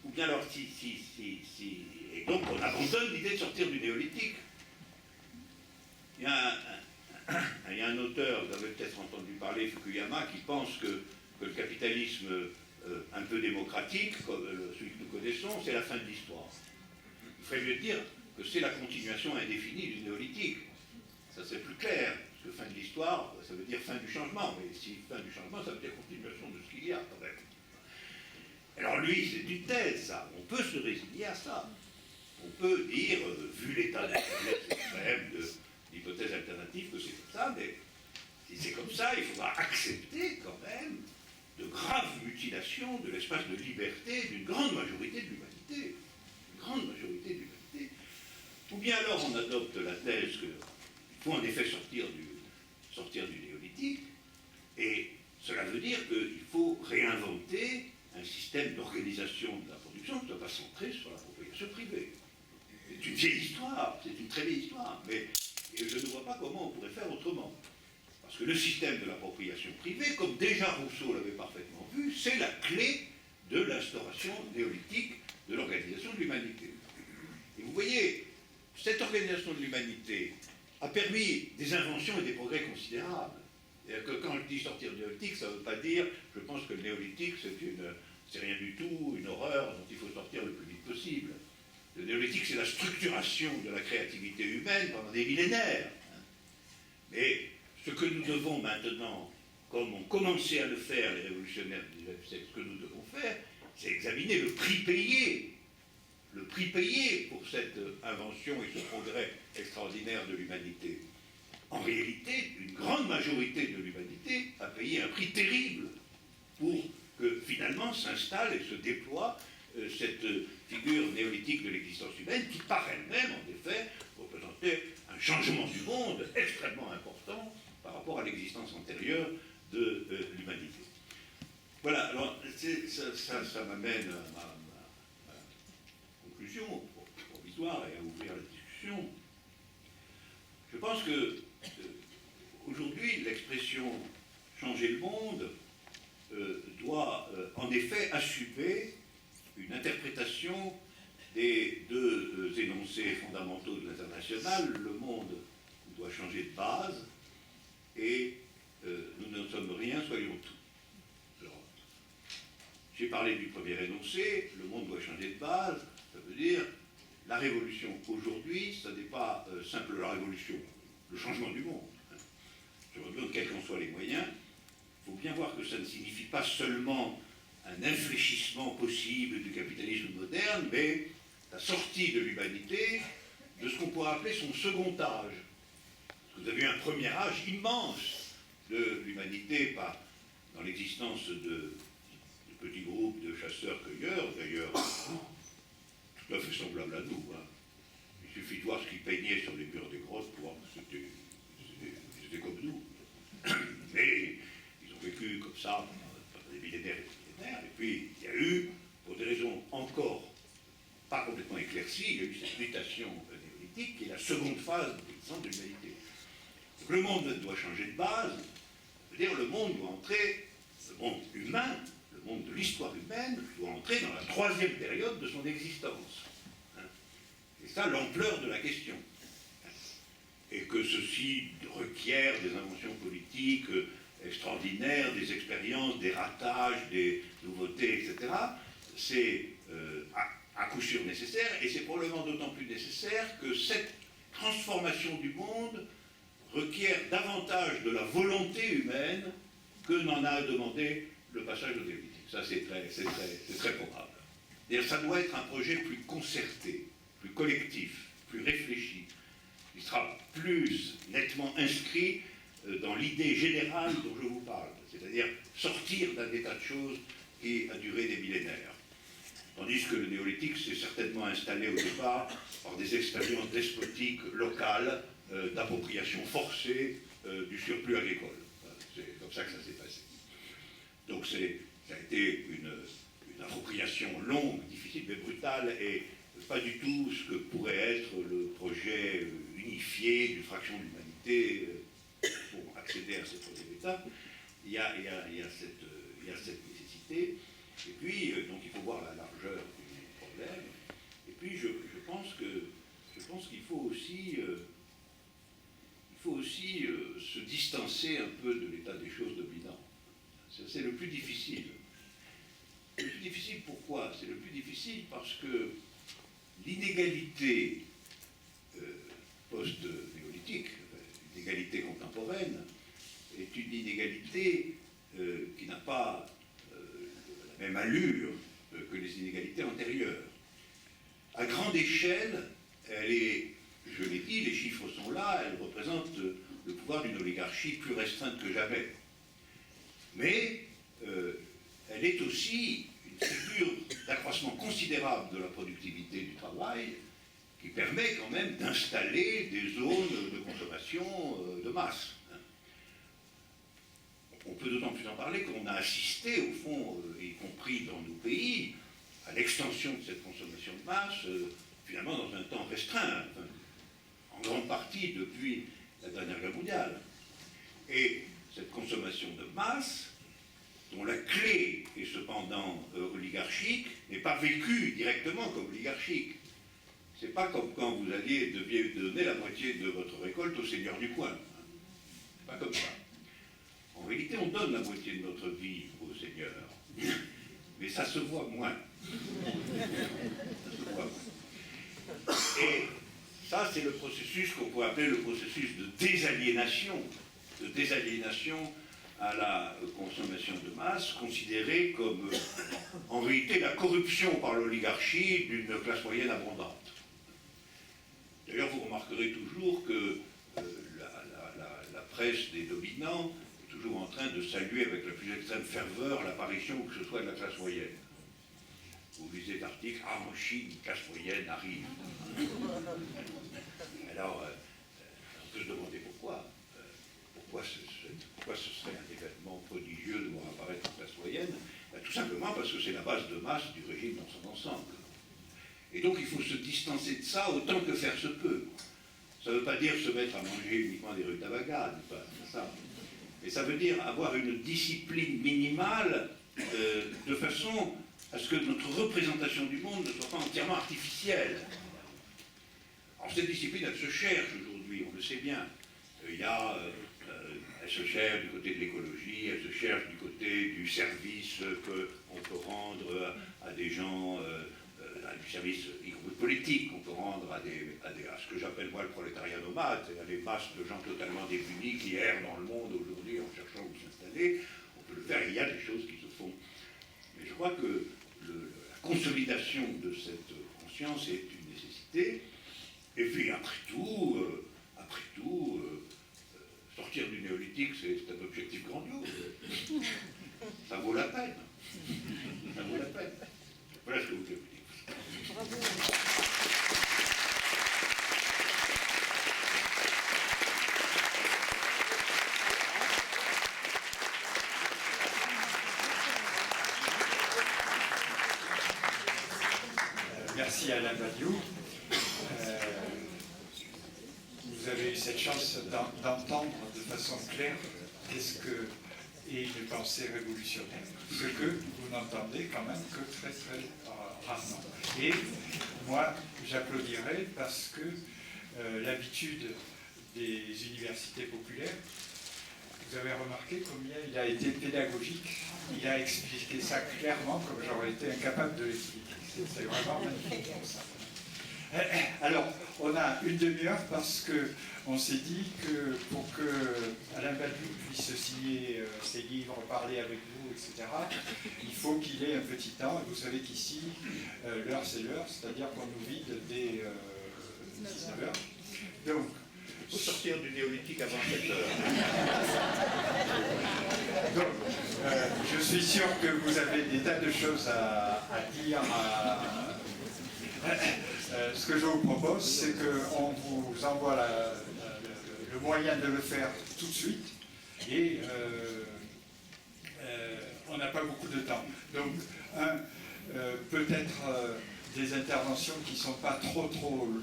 ou bien alors et donc on abandonne l'idée de sortir du néolithique. Il y a un auteur, vous avez peut-être entendu parler, Fukuyama, qui pense que le capitalisme un peu démocratique, comme celui que nous connaissons, c'est la fin de l'histoire. Il ferait mieux dire que c'est la continuation indéfinie du néolithique. Ça c'est plus clair, parce que fin de l'histoire, ça veut dire fin du changement, mais si fin du changement, ça veut dire continuation de ce qu'il y a quand même. Alors lui, c'est une thèse, ça. On peut se résigner à ça. On peut dire, vu l'état de extrême de l'hypothèse alternative, que c'est comme ça, mais si c'est comme ça, il faudra accepter quand même de graves mutilations de l'espace de liberté d'une grande majorité de l'humanité. Une grande majorité de l'humanité. Ou bien alors on adopte la thèse qu'il faut en effet sortir du néolithique, et cela veut dire qu'il faut réinventer un système d'organisation de la production qui ne doit pas centrer sur la propriété privée. C'est une vieille histoire, c'est une très vieille histoire, mais je ne vois pas comment on pourrait faire autrement. Parce que le système de l'appropriation privée, comme déjà Rousseau l'avait parfaitement vu, c'est la clé de l'instauration néolithique de l'organisation de l'humanité. Et vous voyez, cette organisation de l'humanité a permis des inventions et des progrès considérables. C'est-à-dire que quand je dis sortir du néolithique, ça ne veut pas dire, je pense que le néolithique c'est rien du tout, une horreur dont il faut sortir le plus vite possible. Le néolithique, c'est la structuration de la créativité humaine pendant des millénaires. Mais ce que nous devons maintenant, comme ont commencé à le faire les révolutionnaires du XIXe siècle, ce que nous devons faire, c'est examiner le prix payé. Le prix payé pour cette invention et ce progrès extraordinaire de l'humanité. En réalité, une grande majorité de l'humanité a payé un prix terrible pour que finalement s'installe et se déploie cette figure néolithique de l'existence humaine qui par elle-même, en effet, représentait un changement du monde extrêmement important par rapport à l'existence antérieure de l'humanité. Voilà, alors ça m'amène à ma conclusion provisoire et à ouvrir la discussion. Je pense que aujourd'hui, l'expression « changer le monde » doit en effet assumer une interprétation des deux énoncés fondamentaux de l'international. Le monde doit changer de base et nous ne sommes rien, soyons tout. J'ai parlé du premier énoncé, le monde doit changer de base, ça veut dire la révolution aujourd'hui, ce n'est pas simple la révolution, le changement du monde. Je redonne quels qu'en soient les moyens. Il faut bien voir que ça ne signifie pas seulement un infléchissement possible du capitalisme moderne, mais la sortie de l'humanité de ce qu'on pourrait appeler son second âge. Vous avez eu un premier âge immense de l'humanité, dans l'existence de petits groupes de chasseurs-cueilleurs, d'ailleurs, tout à fait semblables à nous. Hein. Il suffit de voir ce qu'ils peignaient sur les murs des grottes pour voir que c'était comme nous. Mais ils ont vécu comme ça pendant des millénaires et des millénaires, et puis il y a eu, pour des raisons encore pas complètement éclaircies, il y a eu cette mutation néolithique qui est la seconde phase de l'existence de l'humanité. Donc le monde doit changer de base, c'est-à-dire le monde doit entrer, le monde humain, le monde de l'histoire humaine, doit entrer dans la troisième période de son existence. C'est ça l'ampleur de la question. Et que ceci requiert des inventions politiques extraordinaires, des expériences, des ratages, des nouveautés, etc., c'est à coup sûr nécessaire, et c'est probablement d'autant plus nécessaire que cette transformation du monde requiert davantage de la volonté humaine que n'en a demandé le passage au néolithique. Ça, c'est très probable. C'est-à-dire, ça doit être un projet plus concerté, plus collectif, plus réfléchi, qui sera plus nettement inscrit dans l'idée générale dont je vous parle, c'est-à-dire sortir d'un état de choses qui a duré des millénaires. Tandis que le néolithique s'est certainement installé au départ par des expériences despotiques locales d'appropriation forcée du surplus agricole. C'est comme ça que ça s'est passé. Donc ça a été une appropriation longue, difficile mais brutale, et pas du tout ce que pourrait être le projet unifié d'une fraction de l'humanité pour accéder à cette troisième étape. Il y a cette nécessité. Et puis, donc il faut voir la largeur du problème. Et puis, je pense qu'il faut aussi, se distancer un peu de l'état des choses dominant. C'est le plus difficile. Le plus difficile, pourquoi? C'est le plus difficile parce que l'inégalité post-néolithique, l'inégalité contemporaine, est une inégalité qui n'a pas la même allure que les inégalités antérieures. À grande échelle, elle est, je l'ai dit, les chiffres sont là, elle représente le pouvoir d'une oligarchie plus restreinte que jamais. Mais elle est aussi une figure d'accroissement considérable de la productivité du travail qui permet quand même d'installer des zones de consommation de masse. On peut d'autant plus en parler qu'on a assisté, au fond, y compris dans nos pays, à l'extension de cette consommation de masse, finalement dans un temps restreint, enfin, en grande partie depuis la dernière guerre mondiale. Et cette consommation de masse, dont la clé est cependant oligarchique, n'est pas vécue directement comme oligarchique. C'est pas comme quand vous deviez donner la moitié de votre récolte au seigneur du coin. C'est pas comme ça. En réalité, on donne la moitié de notre vie au Seigneur, mais ça se voit moins. Ça se voit moins. Et ça, c'est le processus qu'on pourrait appeler le processus de désaliénation à la consommation de masse, considérée comme, en réalité, la corruption par l'oligarchie d'une classe moyenne abondante. D'ailleurs, vous remarquerez toujours que la presse des dominants est toujours en train de saluer avec la plus extrême ferveur l'apparition que ce soit de la classe moyenne. Vous lisez l'article, en Chine, une classe moyenne arrive. Alors, on peut se demander pourquoi. Pourquoi ce serait un événement prodigieux de voir apparaître une classe moyenne? Tout simplement parce que c'est la base de masse du régime dans son ensemble. Et donc il faut se distancer de ça autant que faire se peut. Ça ne veut pas dire se mettre à manger uniquement des rutabagas, pas ça. Mais ça veut dire avoir une discipline minimale de façon à ce que notre représentation du monde ne soit pas entièrement artificielle. Alors cette discipline, elle se cherche aujourd'hui, on le sait bien. Elle se cherche du côté de l'écologie, elle se cherche du côté du service qu'on peut rendre à des gens, du service politique qu'on peut rendre à ce que j'appelle moi le prolétariat nomade, c'est-à-dire les masses de gens totalement démunis qui errent dans le monde aujourd'hui en cherchant où s'installer. On peut le faire, il y a des choses qui se font. Mais je crois que la consolidation de cette conscience est une nécessité. Et puis après tout, sortir du néolithique, c'est un objectif grandiose. Ça vaut la peine. Ça vaut la peine. Voilà ce que vous voulez vous dire. Bravo. Merci Alain Badiou. Vous avez eu cette chance d'entendre de façon claire qu'est-ce que est une pensée révolutionnaire, ce que vous n'entendez quand même que très très rarement. Et moi, j'applaudirais parce que l'habitude des universités populaires, vous avez remarqué combien il a été pédagogique, il a expliqué ça clairement comme j'aurais été incapable de l'expliquer. C'est vraiment magnifique pour ça. Alors, on a une demi-heure parce qu'on s'est dit que pour que Alain Badiou puisse signer ses livres, parler avec vous, etc., il faut qu'il ait un petit temps. Et vous savez qu'ici, l'heure c'est l'heure, c'est-à-dire qu'on nous vide dès 19h. Donc, il faut sortir du néolithique avant 7 heures. Donc, je suis sûr que vous avez des tas de choses à dire. Ce que je vous propose, c'est qu'on vous envoie le moyen de le faire tout de suite. Et on n'a pas beaucoup de temps. Donc, peut-être des interventions qui ne sont pas trop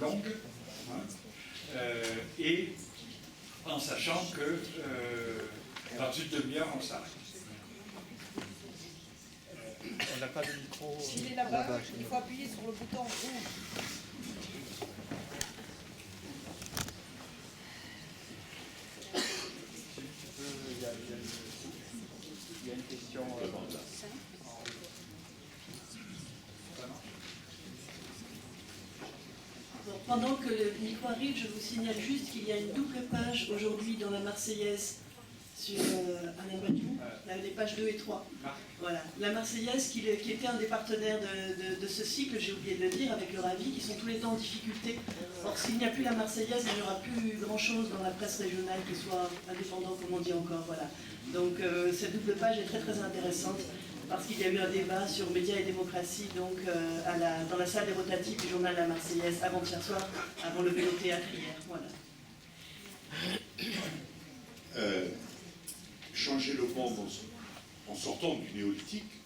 longues. Et en sachant que dans une demi-heure, on s'arrête. On n'a pas de micro. S'il est là-bas, il faut appuyer sur le bouton rouge. Il y a une question. Pendant que le micro arrive, je vous signale juste qu'il y a une double page aujourd'hui dans la Marseillaise sur Alain Badiou, les pages 2 et 3. Voilà. La Marseillaise qui était un des partenaires de ce cycle, j'ai oublié de le dire, avec le Ravi, qui sont tous les temps en difficulté. Or, s'il n'y a plus la Marseillaise, il n'y aura plus grand-chose dans la presse régionale qui soit indépendante, comme on dit encore. Voilà. Donc, cette double page est très très intéressante, parce qu'il y a eu un débat sur médias et démocratie donc, dans la salle des rotatifs du journal La Marseillaise avant-hier soir, avant le vélo théâtre hier. Voilà. Changer le monde en sortant du néolithique,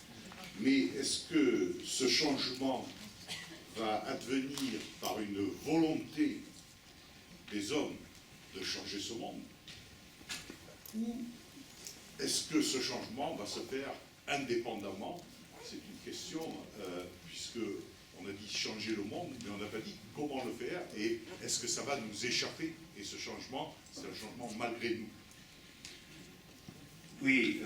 mais est-ce que ce changement va advenir par une volonté des hommes de changer ce monde, ou est-ce que ce changement va se faire indépendamment? C'est une question, puisque on a dit changer le monde, mais on n'a pas dit comment le faire, et est-ce que ça va nous échapper? Et ce changement, c'est un changement malgré nous. Oui,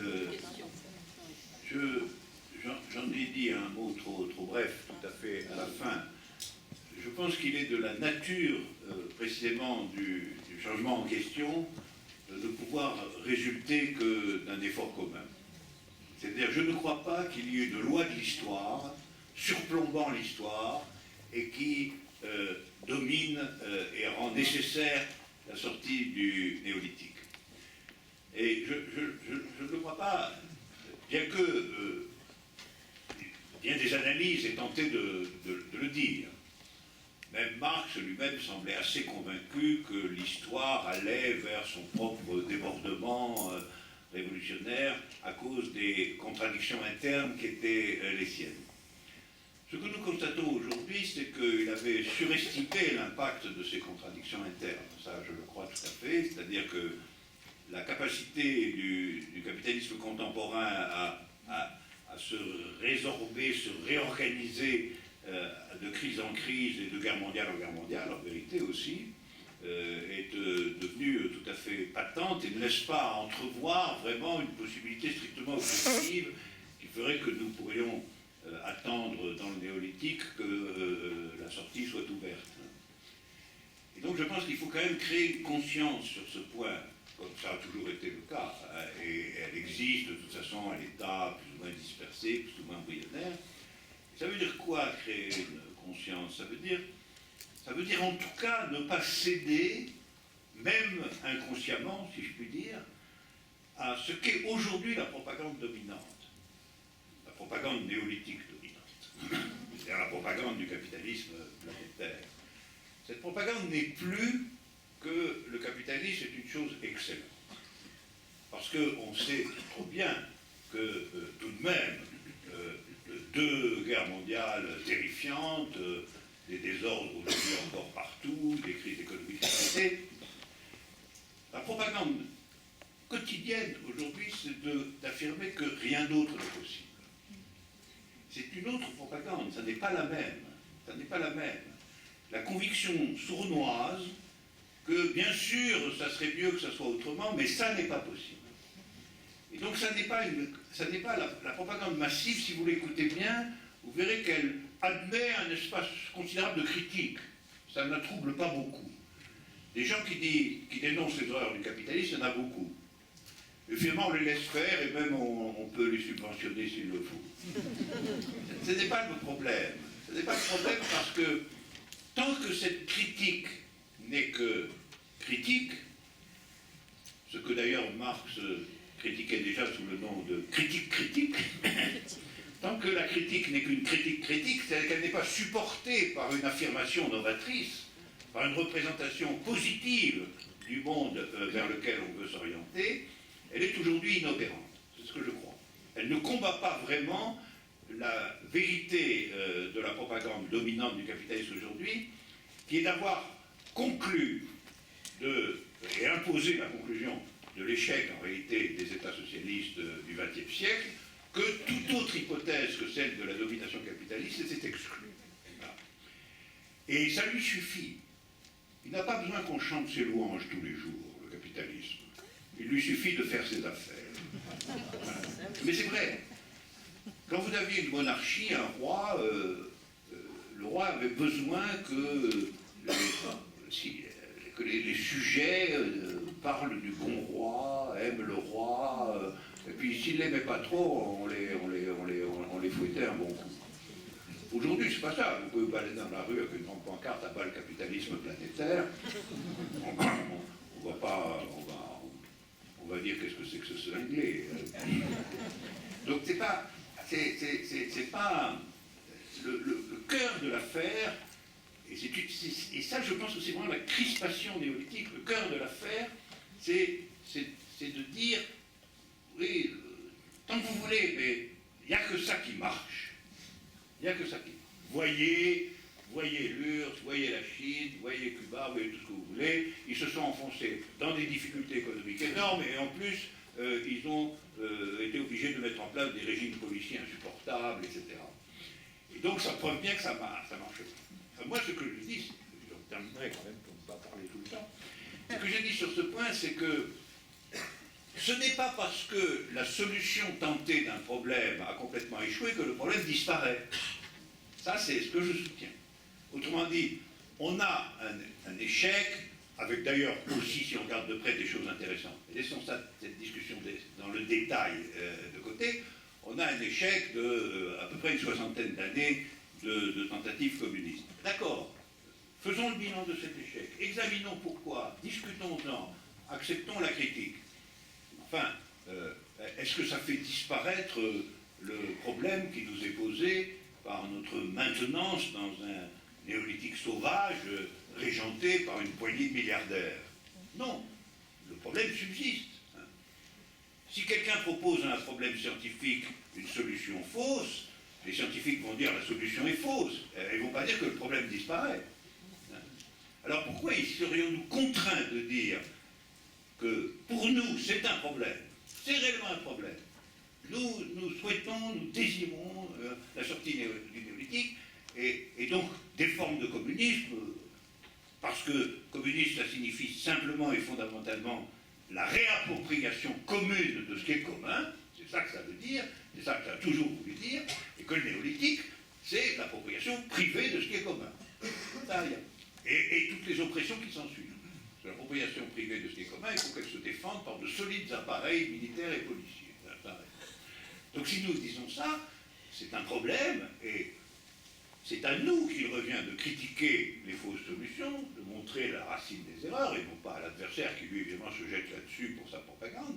j'en ai dit un mot trop bref, tout à fait à la fin. Je pense qu'il est de la nature, précisément, du changement en question, de pouvoir résulter que d'un effort commun. C'est-à-dire, je ne crois pas qu'il y ait de loi de l'histoire, surplombant l'histoire, et qui domine et rend nécessaire la sortie du néolithique. Et je ne crois pas, bien que bien des analyses aient tenté de le dire. Même Marx lui-même semblait assez convaincu que l'histoire allait vers son propre débordement révolutionnaire à cause des contradictions internes qui étaient les siennes. Ce que nous constatons aujourd'hui, c'est qu'il avait surestimé l'impact de ces contradictions internes. Ça, je le crois tout à fait, c'est-à-dire que la capacité du capitalisme contemporain à se résorber, se réorganiser de crise en crise et de guerre mondiale en guerre mondiale, en vérité aussi, est devenue tout à fait patente et ne laisse pas entrevoir vraiment une possibilité strictement objective qui ferait que nous pourrions attendre dans le néolithique que la sortie soit ouverte. Et donc je pense qu'il faut quand même créer une conscience sur ce point, comme ça a toujours été le cas, et elle existe de toute façon à l'état plus ou moins dispersé, plus ou moins embryonnaire. Ça veut dire quoi, créer une conscience, ça veut dire en tout cas ne pas céder, même inconsciemment, si je puis dire, à ce qu'est aujourd'hui la propagande dominante, la propagande néolithique dominante, c'est-à-dire la propagande du capitalisme planétaire. Cette propagande n'est plus que le capitalisme est une chose excellente. Parce qu'on sait trop bien que tout de même, deux guerres mondiales terrifiantes, des désordres aujourd'hui encore partout, des crises économiques répétées, la propagande quotidienne aujourd'hui, c'est d'affirmer que rien d'autre n'est possible. C'est une autre propagande, ça n'est pas la même. Ça n'est pas la même. La conviction sournoise que, bien sûr, ça serait mieux que ça soit autrement, mais ça n'est pas possible. Et donc, ça n'est pas la propagande massive, si vous l'écoutez bien, vous verrez qu'elle admet un espace considérable de critique. Ça ne la trouble pas beaucoup. Les gens qui dénoncent les erreurs du capitalisme, il y en a beaucoup. Et finalement, on les laisse faire, et même on peut les subventionner s'il le faut. Ce n'est pas le problème. Ce n'est pas le problème parce que tant que cette critique n'est que critique, ce que d'ailleurs Marx critiquait déjà sous le nom de critique critique, tant que la critique n'est qu'une critique critique, c'est-à-dire qu'elle n'est pas supportée par une affirmation novatrice, par une représentation positive du monde vers lequel on veut s'orienter, elle est aujourd'hui inopérante. C'est ce que je crois. Elle ne combat pas vraiment la vérité de la propagande dominante du capitalisme aujourd'hui, qui est d'avoir conclu et imposé la conclusion de l'échec en réalité des États socialistes du XXe siècle, que toute autre hypothèse que celle de la domination capitaliste était exclue. Voilà. Et ça lui suffit. Il n'a pas besoin qu'on chante ses louanges tous les jours, le capitalisme. Il lui suffit de faire ses affaires. Voilà. Mais c'est vrai. Quand vous aviez une monarchie, un roi, le roi avait besoin que les sujets parlent du bon roi, aiment le roi, et puis s'ils ne l'aimaient pas trop, on les fouettait un bon coup. Aujourd'hui, c'est pas ça. Vous pouvez balader dans la rue avec une grande pancarte à bas le capitalisme planétaire. On va dire qu'est-ce que c'est que ce cinglé. Donc c'est pas le cœur de l'affaire. Et ça, je pense que c'est vraiment la crispation néolithique. Le cœur de l'affaire, c'est de dire, oui, tant que vous voulez, mais il n'y a que ça qui marche. Il n'y a que ça qui marche. Voyez l'URSS, voyez la Chine, voyez Cuba, voyez tout ce que vous voulez. Ils se sont enfoncés dans des difficultés économiques énormes et en plus, ils ont été obligés de mettre en place des régimes policiers insupportables, etc. Et donc, ça prouve bien que ça marche. Moi, ce que je dis, je terminerai quand même pour ne pas parler tout le temps, ce que j'ai dit sur ce point, c'est que ce n'est pas parce que la solution tentée d'un problème a complètement échoué que le problème disparaît. Ça, c'est ce que je soutiens. Autrement dit, on a un échec, avec d'ailleurs aussi, si on regarde de près, des choses intéressantes. Et laissons cette discussion dans le détail de côté. On a un échec de à peu près une soixantaine d'années de tentatives communistes. D'accord. Faisons le bilan de cet échec. Examinons pourquoi. Discutons-en. Acceptons la critique. Enfin, est-ce que ça fait disparaître le problème qui nous est posé par notre maintenance dans un néolithique sauvage régenté par une poignée de milliardaires? Non. Le problème subsiste. Si quelqu'un propose à un problème scientifique une solution fausse, les scientifiques vont dire la solution est fausse. Ils ne vont pas dire que le problème disparaît. Alors pourquoi serions-nous contraints de dire que pour nous c'est un problème, c'est réellement un problème. Nous souhaitons, nous désirons la sortie du néolithique et donc des formes de communisme, parce que communiste ça signifie simplement et fondamentalement la réappropriation commune de ce qui est commun, c'est ça que ça veut dire, c'est ça que ça a toujours voulu dire, et que le néolithique, c'est l'appropriation privée de ce qui est commun. Ça, rien. Et toutes les oppressions qui s'ensuivent. C'est l'appropriation privée de ce qui est commun, il faut qu'elle se défende par de solides appareils militaires et policiers. Donc si nous disons ça, c'est un problème, et c'est à nous qu'il revient de critiquer les fausses solutions, de montrer la racine des erreurs, et non pas à l'adversaire qui, lui, évidemment, se jette là-dessus pour sa propagande,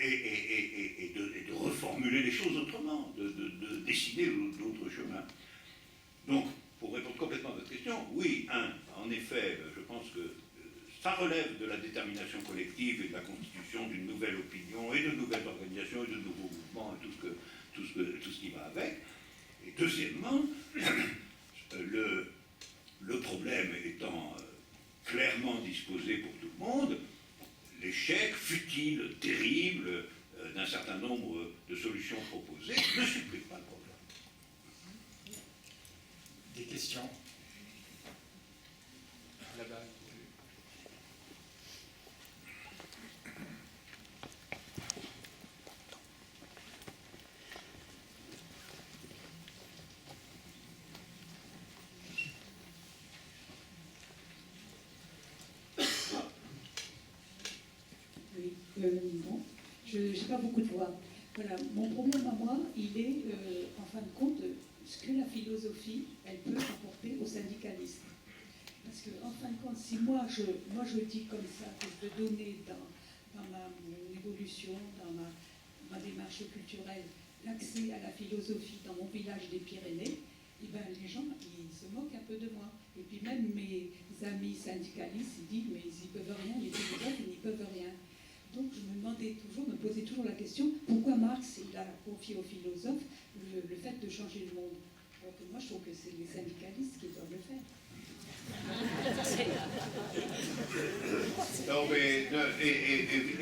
et de reformuler les choses autrement, de décider d'autres chemins. Donc, pour répondre complètement à votre question, oui, en effet, je pense que ça relève de la détermination collective et de la constitution d'une nouvelle opinion, et de nouvelles organisations, et de nouveaux mouvements, et tout ce qui va avec. Et deuxièmement, le problème étant clairement disposé pour tout le monde, l'échec futile, terrible, d'un certain nombre de solutions proposées ne supprime pas le problème. Des questions? Là-bas. Bon, je n'ai pas beaucoup de voix. Voilà, mon problème à moi, il est, en fin de compte, ce que la philosophie, elle peut apporter aux syndicalistes. Parce que, en fin de compte, si moi je dis comme ça, que je veux donner dans mon évolution, dans ma démarche culturelle, l'accès à la philosophie dans mon village des Pyrénées, et ben, les gens, ils se moquent un peu de moi. Et puis même mes amis syndicalistes, ils disent, mais ils n'y peuvent rien, les philosophes, ils n'y peuvent rien. Donc je me posais toujours la question, pourquoi Marx il a confié aux philosophes le fait de changer le monde? Alors que moi je trouve que c'est les syndicalistes qui doivent le faire. Non, mais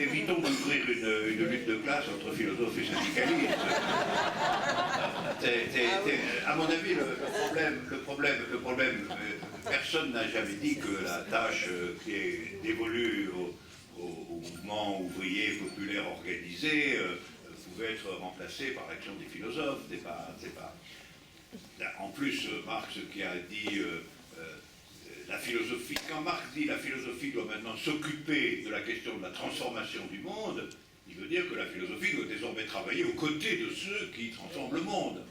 évitons d'ouvrir une lutte de classe entre philosophes et syndicalistes. À mon avis, le problème, personne n'a jamais dit que la tâche qui est dévolue au mouvement ouvrier populaire organisé pouvait être remplacée par l'action des philosophes. C'est pas... En plus, Marx qui a dit la philosophie, quand Marx dit la philosophie doit maintenant s'occuper de la question de la transformation du monde, il veut dire que la philosophie doit désormais travailler aux côtés de ceux qui transforment le monde.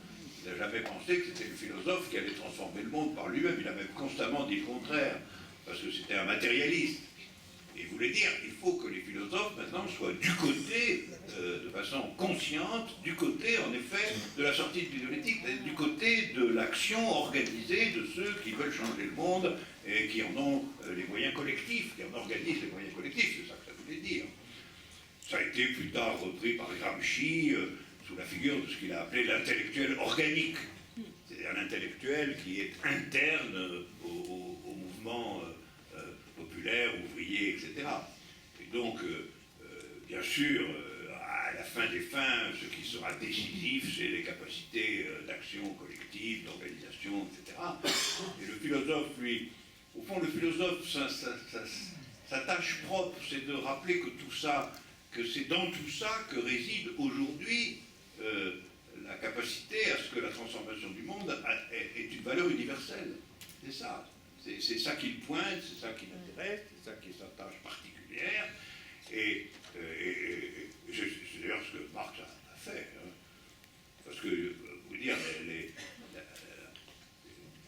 Il n'a jamais pensé que c'était le philosophe qui allait transformer le monde par lui-même, il a même constamment dit le contraire, parce que c'était un matérialiste. Et il voulait dire, il faut que les philosophes maintenant soient du côté, de façon consciente, du côté en effet de la sortie de l'idéolétique, du côté de l'action organisée de ceux qui veulent changer le monde et qui en ont les moyens collectifs, qui en organisent les moyens collectifs, c'est ça que ça voulait dire. Ça a été plus tard repris par Gramsci sous la figure de ce qu'il a appelé l'intellectuel organique, c'est-à-dire l'intellectuel qui est interne au mouvement populaire, ouvrier, etc. Et donc, bien sûr, à la fin des fins, ce qui sera décisif, c'est les capacités d'action collective, d'organisation, etc. Et le philosophe, lui, au fond, le philosophe, sa tâche propre, c'est de rappeler que tout ça, que c'est dans tout ça que réside aujourd'hui la capacité à ce que la transformation du monde ait une valeur universelle. C'est ça. C'est ça qu'il pointe, c'est ça qui l'intéresse, c'est ça qui est sa tâche particulière. Et c'est d'ailleurs ce que Marx a fait. Hein. Parce que, vous dire,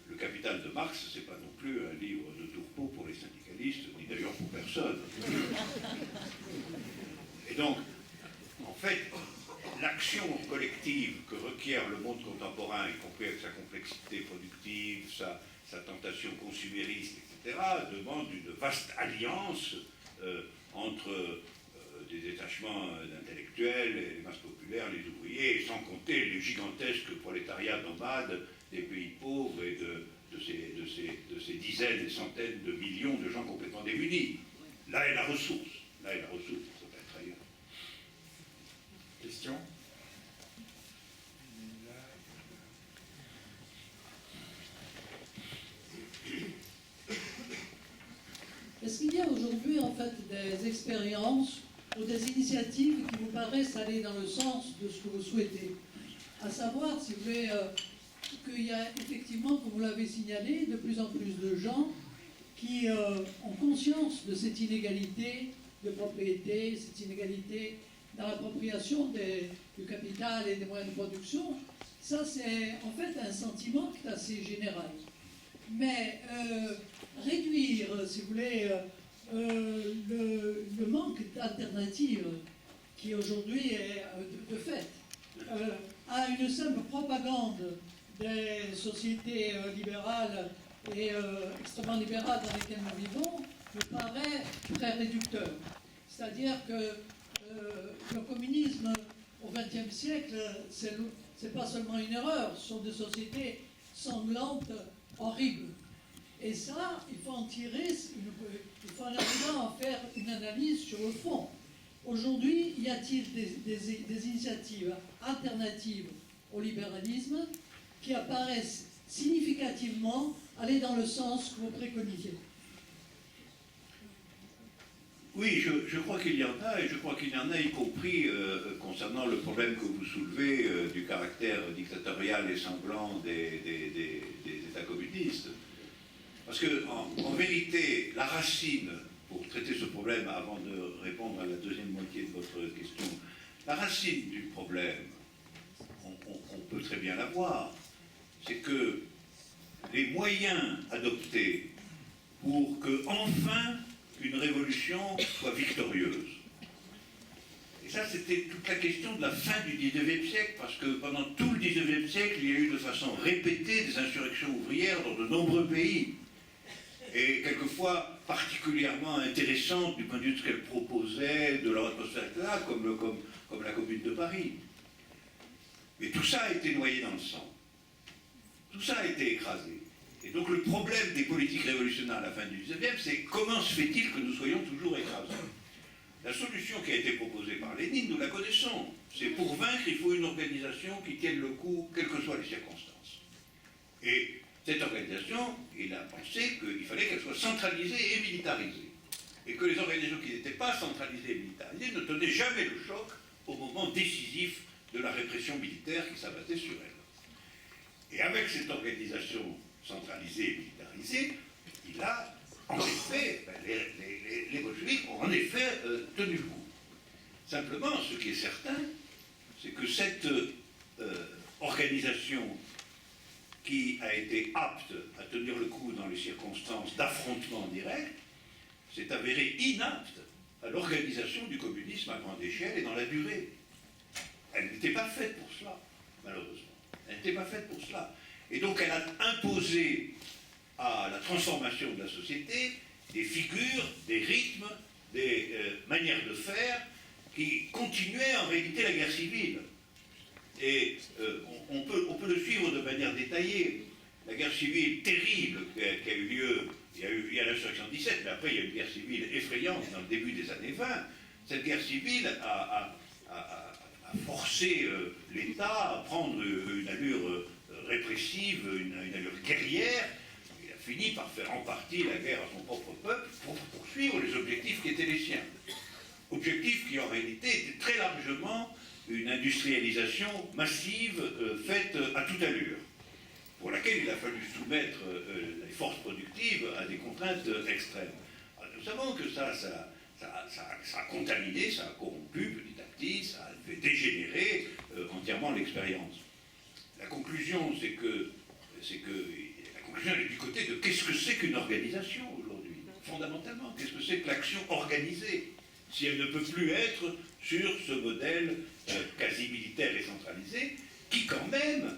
le Capital de Marx, c'est pas non plus un livre de tourpeau pour les syndicalistes, ni d'ailleurs pour personne. Et donc, en fait, l'action collective que requiert le monde contemporain, y compris avec sa complexité productive, sa tentation consumériste, etc., demande une vaste alliance entre des détachements d'intellectuels, les masses populaires, les ouvriers, et sans compter les gigantesques prolétariats nomades des pays pauvres et de ces dizaines et centaines de millions de gens complètement démunis. Là est la ressource. Là est la ressource, ça peut être ailleurs. Question? Est-ce qu'il y a aujourd'hui en fait des expériences ou des initiatives qui vous paraissent aller dans le sens de ce que vous souhaitez? À savoir, si vous voulez, qu'il y a effectivement, comme vous l'avez signalé, de plus en plus de gens qui ont conscience de cette inégalité de propriété, cette inégalité dans l'appropriation du capital et des moyens de production. Ça, c'est en fait un sentiment qui est assez général. Mais réduire, si vous voulez, le manque d'alternatives qui aujourd'hui est de fait à une simple propagande des sociétés libérales et extrêmement libérales dans lesquelles nous vivons, me paraît très réducteur. C'est-à-dire que le communisme au XXe siècle, c'est pas seulement une erreur, ce sont des sociétés sanglantes, horribles. Et ça, il faut en tirer, il faut en arriver à en faire une analyse sur le fond. Aujourd'hui, y a-t-il des initiatives alternatives au libéralisme qui apparaissent significativement aller dans le sens que vous préconisez? Oui, je crois qu'il y en a, et je crois qu'il y en a y compris concernant le problème que vous soulevez du caractère dictatorial et sanglant des États communistes. Parce que, en vérité, la racine, pour traiter ce problème avant de répondre à la deuxième moitié de votre question, la racine du problème, on peut très bien la voir, c'est que les moyens adoptés pour que, enfin, une révolution soit victorieuse. Et ça, c'était toute la question de la fin du XIXe siècle, parce que pendant tout le XIXe siècle, il y a eu de façon répétée des insurrections ouvrières dans de nombreux pays, et quelquefois particulièrement intéressantes du point de vue de ce qu'elles proposaient, de leur atmosphère, etc., comme la Commune de Paris. Mais tout ça a été noyé dans le sang. Tout ça a été écrasé. Et donc le problème des politiques révolutionnaires à la fin du XIXe, c'est comment se fait-il que nous soyons toujours écrasés? La solution qui a été proposée par Lénine, nous la connaissons. C'est pour vaincre, il faut une organisation qui tienne le coup, quelles que soient les circonstances. Et cette organisation, il a pensé qu'il fallait qu'elle soit centralisée et militarisée. Et que les organisations qui n'étaient pas centralisées et militarisées ne tenaient jamais le choc au moment décisif de la répression militaire qui s'abattait sur elle. Et avec cette organisation centralisée et militarisée, il a, en effet, les bolcheviks ont en effet tenu le coup. Simplement, ce qui est certain, c'est que cette organisation qui a été apte à tenir le coup dans les circonstances d'affrontement direct, s'est avérée inapte à l'organisation du communisme à grande échelle et dans la durée. Elle n'était pas faite pour cela, malheureusement. Elle n'était pas faite pour cela. Et donc elle a imposé à la transformation de la société des figures, des rythmes, des manières de faire qui continuaient en réalité la guerre civile. Et on peut le suivre de manière détaillée. La guerre civile terrible qui a eu lieu, il y a l'insurrection de 17, mais après il y a une guerre civile effrayante dans le début des années 20. Cette guerre civile a forcé l'État à prendre une allure répressive, une allure guerrière. Il a fini par faire en partie la guerre à son propre peuple pour poursuivre les objectifs qui étaient les siens. Objectifs qui en réalité étaient très largement une industrialisation massive faite à toute allure, pour laquelle il a fallu soumettre les forces productives à des contraintes extrêmes. Alors, nous savons que ça a contaminé, ça a corrompu petit à petit, ça a fait dégénérer entièrement l'expérience. La conclusion, c'est que la conclusion est du côté de qu'est-ce que c'est qu'une organisation aujourd'hui, fondamentalement, qu'est-ce que c'est que l'action organisée, si elle ne peut plus être sur ce modèle quasi militaire et centralisé, qui quand même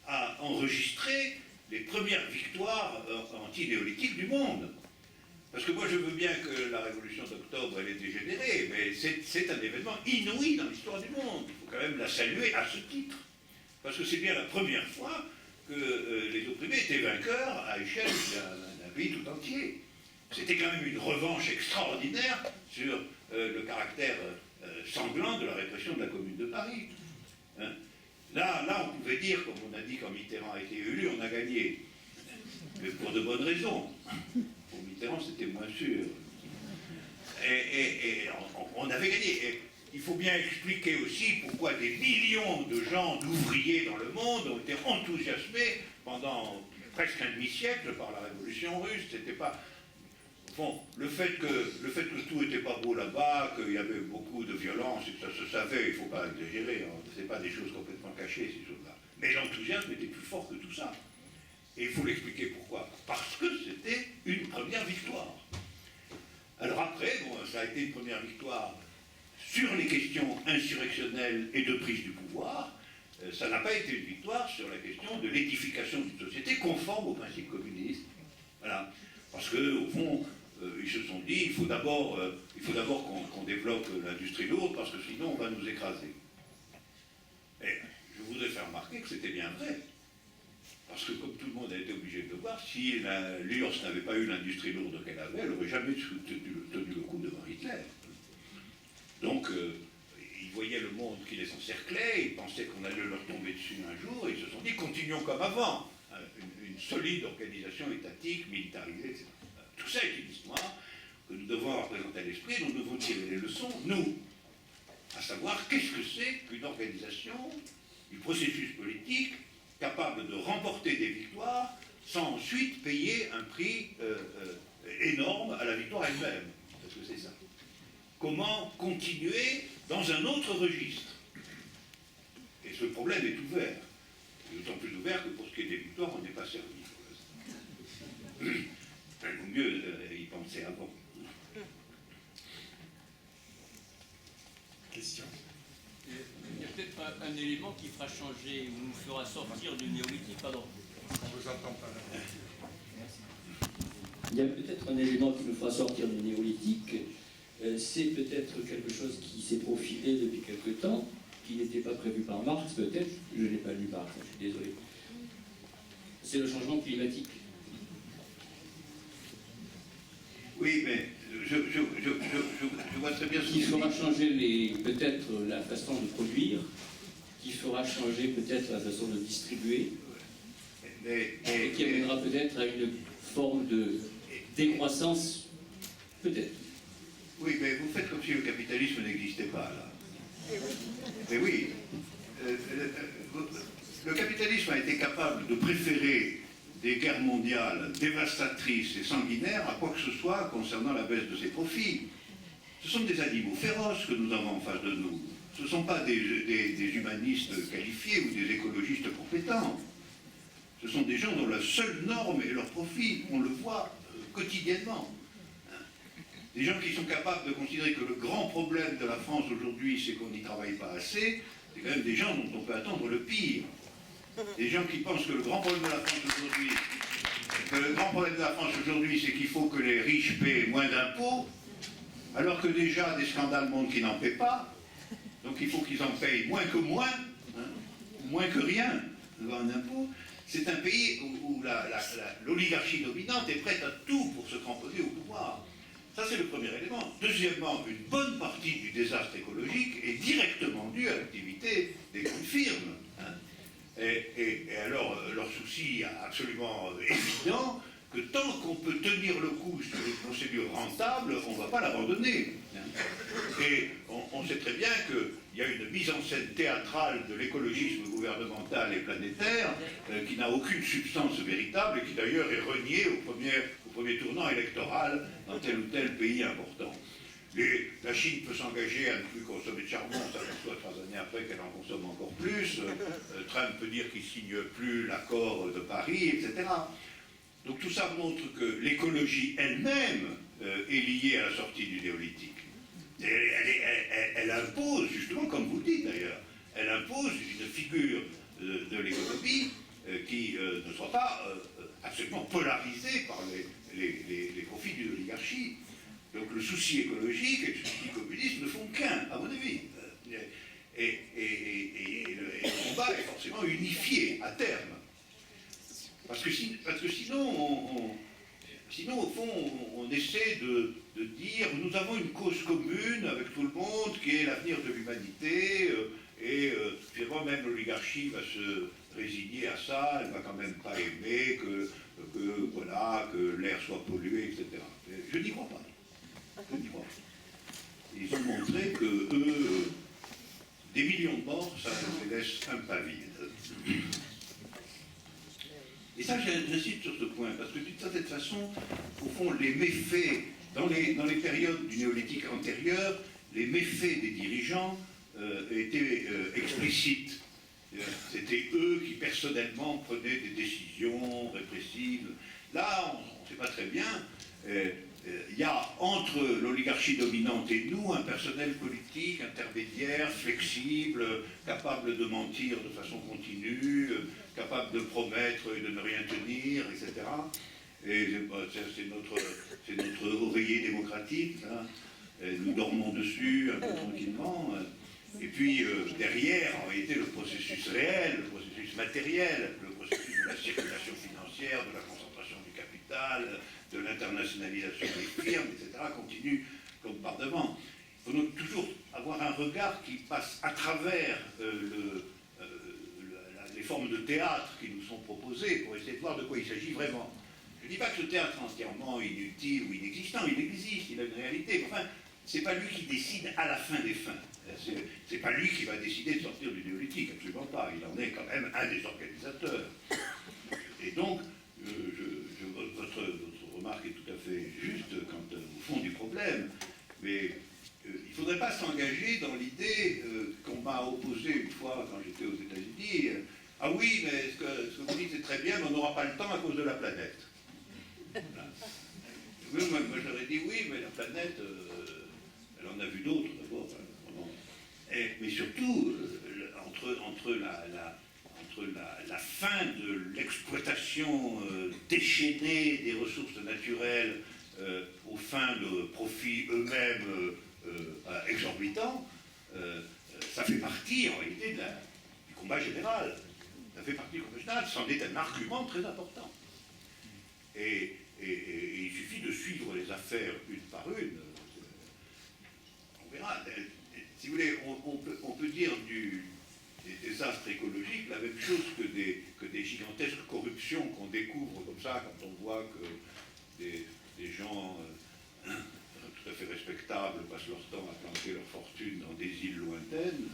a enregistré les premières victoires anti-néolithiques du monde. Parce que moi je veux bien que la révolution d'octobre elle est dégénérée, mais c'est un événement inouï dans l'histoire du monde. Il faut quand même la saluer à ce titre. Parce que c'est bien la première fois que les opprimés étaient vainqueurs à échelle d'un pays tout entier. C'était quand même une revanche extraordinaire sur le caractère sanglant de la répression de la Commune de Paris. Hein? Là, on pouvait dire, comme on a dit quand Mitterrand a été élu, on a gagné. Mais pour de bonnes raisons. Pour Mitterrand, c'était moins sûr. Et on avait gagné. Et il faut bien expliquer aussi pourquoi des millions de gens, d'ouvriers dans le monde, ont été enthousiasmés pendant presque un demi-siècle par la révolution russe. C'était pas... Bon, le fait que tout n'était pas beau là-bas, qu'il y avait beaucoup de violence, et que ça se savait, il ne faut pas exagérer, hein, ce n'est pas des choses complètement cachées, ces choses-là. Mais l'enthousiasme était plus fort que tout ça. Et il faut l'expliquer pourquoi. Parce que c'était une première victoire. Alors après, bon, ça a été une première victoire sur les questions insurrectionnelles et de prise du pouvoir. Ça n'a pas été une victoire sur la question de l'édification d'une société conforme aux principes communistes. Voilà. Parce qu'au fond, ils se sont dit, il faut d'abord qu'on développe l'industrie lourde, parce que sinon on va nous écraser. Et je voudrais faire remarquer que c'était bien vrai. Parce que comme tout le monde a été obligé de le voir, si l'URSS n'avait pas eu l'industrie lourde qu'elle avait, elle n'aurait jamais tenu le coup devant Hitler. Donc, ils voyaient le monde qui les encerclait, ils pensaient qu'on allait leur tomber dessus un jour, et ils se sont dit, continuons comme avant. Une solide organisation étatique, militarisée, etc. Tout ça est une histoire que nous devons avoir présentée à l'esprit, nous devons tirer les leçons, nous, à savoir qu'est-ce que c'est qu'une organisation du processus politique capable de remporter des victoires sans ensuite payer un prix énorme à la victoire elle-même. Parce que c'est ça. Comment continuer dans un autre registre? Et ce problème est ouvert. D'autant plus ouvert que pour ce qui est des victoires, on n'est pas servi. Il vaut mieux y penser avant. Question. Il y a peut-être un élément qui fera changer ou nous fera sortir du néolithique, pardon. On vous entend pas là. Il y a peut-être un élément qui nous fera sortir du néolithique. C'est peut-être quelque chose qui s'est profilé depuis quelque temps, qui n'était pas prévu par Marx, peut-être. Je ne l'ai pas lu Marx, je suis désolé. C'est le changement climatique. Oui, mais je vois très bien ce Qui que fera changer peut-être la façon de produire, qui fera changer peut-être la façon de distribuer, et qui amènera peut-être à une forme de décroissance, peut-être. Oui, mais vous faites comme si le capitalisme n'existait pas, là. Mais oui, le capitalisme a été capable de préférer des guerres mondiales dévastatrices et sanguinaires à quoi que ce soit concernant la baisse de ses profits. Ce sont des animaux féroces que nous avons en face de nous. Ce ne sont pas des humanistes qualifiés ou des écologistes compétents. Ce sont des gens dont la seule norme est leur profit. On le voit quotidiennement. Des gens qui sont capables de considérer que le grand problème de la France aujourd'hui, c'est qu'on n'y travaille pas assez. C'est quand même des gens dont on peut attendre le pire. Des gens qui pensent que le grand problème de la France aujourd'hui, c'est qu'il faut que les riches paient moins d'impôts, alors que déjà des scandales montrent qu'ils n'en paient pas. Donc il faut qu'ils en payent moins que moins, hein, moins que rien en impôts. C'est un pays où l'oligarchie dominante est prête à tout pour se cramponner au pouvoir. Ça, c'est le premier élément. Deuxièmement, une bonne partie du désastre écologique est directement due à l'activité des grandes firmes. Hein. Et alors, leur souci absolument évident, que tant qu'on peut tenir le coup sur une procédure rentable, on ne va pas l'abandonner. Hein. Et on sait très bien qu'il y a une mise en scène théâtrale de l'écologisme gouvernemental et planétaire qui n'a aucune substance véritable et qui d'ailleurs est reniée au premier tournant électoral dans tel ou tel pays important. La Chine peut s'engager à ne plus consommer de charbon, on s'aperçoit 3 années après qu'elle en consomme encore plus. Trump peut dire qu'il ne signe plus l'accord de Paris, etc. Donc tout ça montre que l'écologie elle-même est liée à la sortie du néolithique. Elle impose, justement, comme vous le dites d'ailleurs, elle impose une figure de l'économie qui ne soit pas absolument polarisée par les profits de l'oligarchie. Donc le souci écologique et le souci communiste ne font qu'un, à mon avis. Et le combat est forcément unifié à terme. Parce que sinon, au fond, on essaie de dire nous avons une cause commune avec tout le monde qui est l'avenir de l'humanité, et finalement même l'oligarchie va se résigner à ça, elle ne va quand même pas aimer que l'air soit pollué, etc. Je n'y crois pas. Ils ont montré que eux, des millions de morts, ça les laisse un pas vide. Et ça, j'insiste sur ce point, parce que d'une certaine façon, au fond, les méfaits, dans les périodes du néolithique antérieur, les méfaits des dirigeants étaient explicites. C'était eux qui personnellement prenaient des décisions répressives. Là, on ne sait pas très bien. Il y a entre l'oligarchie dominante et nous un personnel politique intermédiaire, flexible, capable de mentir de façon continue, capable de promettre et de ne rien tenir, etc. Et c'est notre oreiller démocratique. Hein. Nous dormons dessus un peu tranquillement. Et puis derrière, en réalité, le processus réel, le processus matériel, le processus de la circulation financière, de la concentration du capital, de l'internationalisation des firmes, etc., continue comme par devant. Il faut donc toujours avoir un regard qui passe à travers les formes de théâtre qui nous sont proposées pour essayer de voir de quoi il s'agit vraiment. Je ne dis pas que ce théâtre est entièrement inutile ou inexistant, il existe, il a une réalité, mais enfin, c'est pas lui qui décide à la fin des fins. C'est pas lui qui va décider de sortir du néolithique, absolument pas. Il en est quand même un des organisateurs. Et donc, votre remarque est tout à fait juste quant au fond du problème, mais il ne faudrait pas s'engager dans l'idée qu'on m'a opposée une fois quand j'étais aux États-Unis. Ah oui, mais ce que vous dites c'est très bien, mais on n'aura pas le temps à cause de la planète. Voilà. Moi j'aurais dit oui, mais la planète, elle en a vu d'autres d'abord. Mais surtout, entre la fin de l'exploitation déchaînée des ressources naturelles aux fins de profits eux-mêmes exorbitants, ça fait partie en réalité du combat général. Ça fait partie du combat général, c'en est un argument très important. Et il suffit de suivre les affaires une par une. On verra. Si vous voulez, on peut dire des désastres écologiques la même chose que des gigantesques corruptions qu'on découvre comme ça quand on voit que des gens tout à fait respectables passent leur temps à planter leur fortune dans des îles lointaines.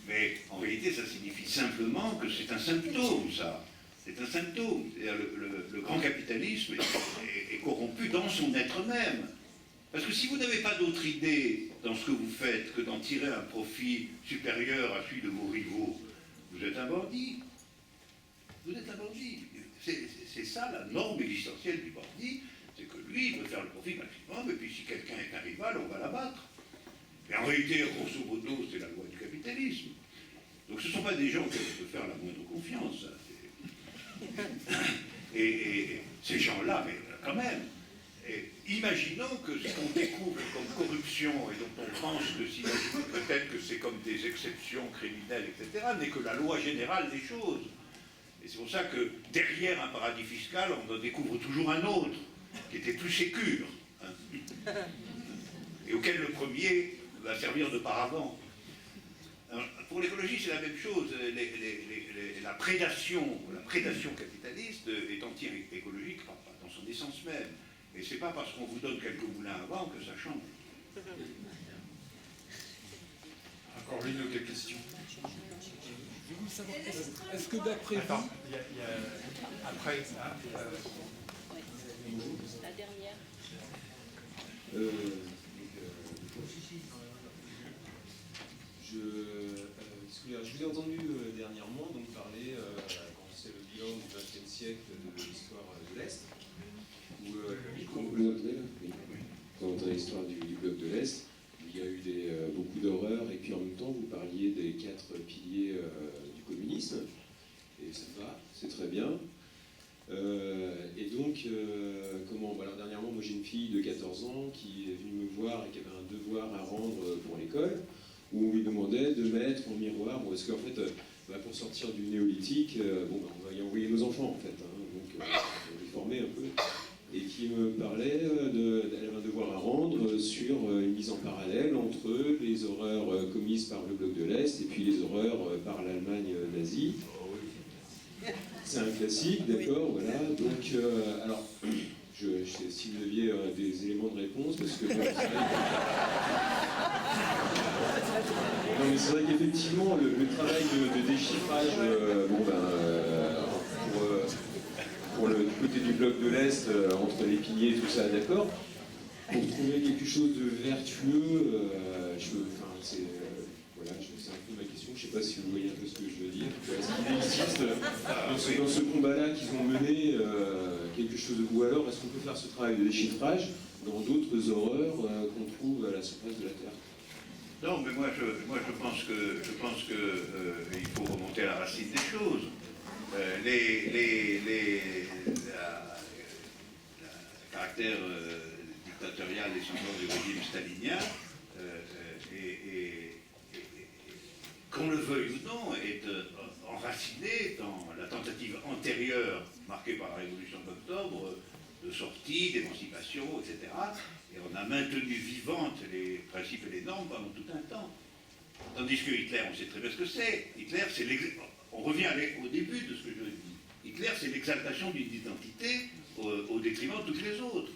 Mais en réalité, ça signifie simplement que c'est un symptôme, ça. C'est un symptôme. C'est-à-dire le grand capitalisme est corrompu dans son être même. Parce que si vous n'avez pas d'autre idée dans ce que vous faites que d'en tirer un profit supérieur à celui de vos rivaux, vous êtes un bandit. Vous êtes un bandit. C'est ça la norme existentielle du bandit, c'est que lui, il veut faire le profit maximum, et puis si quelqu'un est un rival, on va l'abattre. Mais en réalité, grosso modo, c'est la loi du capitalisme. Donc ce ne sont pas des gens qui peuvent faire la moindre confiance. Et ces gens-là, mais quand même, imaginons que ce qu'on découvre comme corruption et dont on pense que s'imagine peut-être que c'est comme des exceptions criminelles, etc., n'est que la loi générale des choses. Et c'est pour ça que derrière un paradis fiscal, on en découvre toujours un autre, qui était plus sécure, hein, et auquel le premier va servir de paravent. Alors, pour l'écologie, c'est la même chose. La prédation capitaliste est anti-écologique dans son essence même. Et c'est pas parce qu'on vous donne quelques moulins à vent que ça change. Encore une ou deux questions. Je voulais savoir, est-ce que d'après vous... Attends, il y a après... La dernière. Je vous ai entendu dernièrement donc parler, quand c'est le bilan du XXe siècle de l'histoire de l'Est, Quand on a l'histoire du bloc de l'Est, il y a eu beaucoup d'horreurs, et puis en même temps, vous parliez des 4 piliers du communisme, et ça va, c'est très bien. Et donc, alors dernièrement, moi j'ai une fille de 14 ans qui est venue me voir et qui avait un devoir à rendre pour l'école, où on lui demandait de mettre en miroir, parce qu'en fait, pour sortir du néolithique, on va y envoyer nos enfants en fait, hein, donc on va les former un peu. Et qui me parlait elle avait un devoir à rendre sur une mise en parallèle entre les horreurs commises par le bloc de l'Est et puis les horreurs par l'Allemagne nazie. C'est un classique, d'accord, voilà. Donc, alors, si vous aviez des éléments de réponse, parce que... Non, mais c'est vrai qu'effectivement, le travail de déchiffrage, pour le côté du bloc de l'Est, entre les piliers, tout ça, d'accord. Pour trouver quelque chose de vertueux, voilà, c'est un peu ma question. Je ne sais pas si vous voyez un peu ce que je veux dire. Est-ce qu'il existe dans ce combat-là qu'ils ont mené quelque chose de... Ou alors, est-ce qu'on peut faire ce travail de déchiffrage dans d'autres horreurs qu'on trouve à la surface de la Terre? Non, mais moi je pense que il faut remonter à la racine des choses. Le caractère dictatorial et sanglant du régime stalinien, qu'on le veuille ou non, est enraciné dans la tentative antérieure, marquée par la révolution d'octobre, de sortie, d'émancipation, etc. Et on a maintenu vivantes les principes et les normes pendant tout un temps. Tandis que Hitler, on sait très bien ce que c'est. Hitler, c'est on revient au début de ce que je dis. Hitler, c'est l'exaltation d'une identité au détriment de toutes les autres.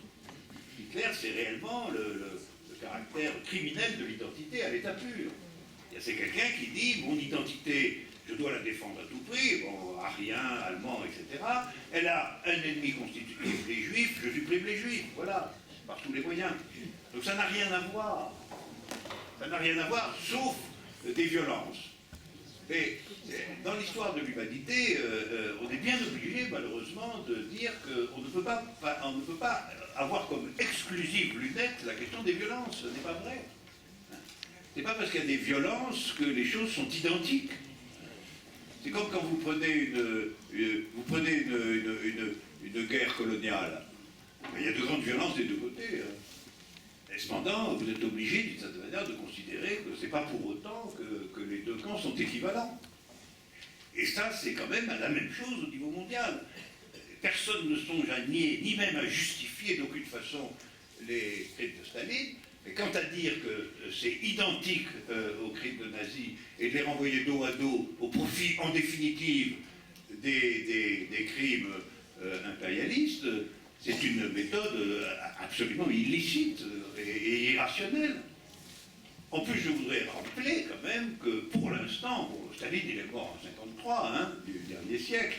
Hitler, c'est réellement le caractère criminel de l'identité à l'état pur. C'est quelqu'un qui dit, mon identité, je dois la défendre à tout prix, bon, arien, allemand, etc. Elle a un ennemi constitutif, les juifs, je supprime les juifs, voilà, par tous les moyens. Donc ça n'a rien à voir. Ça n'a rien à voir, sauf des violences. Et dans l'histoire de l'humanité, on est bien obligé, malheureusement, de dire qu'on ne peut pas avoir comme exclusive lunette la question des violences. Ce n'est pas vrai. Ce n'est pas parce qu'il y a des violences que les choses sont identiques. C'est comme quand vous prenez une guerre coloniale. Il y a de grandes violences des deux côtés. Et cependant, vous êtes obligé, d'une certaine manière, de considérer que ce n'est pas pour autant que les deux camps sont équivalents. Et ça, c'est quand même la même chose au niveau mondial. Personne ne songe à nier, ni même à justifier d'aucune façon les crimes de Staline. Mais quant à dire que c'est identique aux crimes de nazis et de les renvoyer dos à dos au profit, en définitive, des crimes impérialistes, c'est une méthode absolument illicite et irrationnelle. En plus, je voudrais rappeler quand même que pour l'instant, Staline il est mort en 1953, du dernier siècle,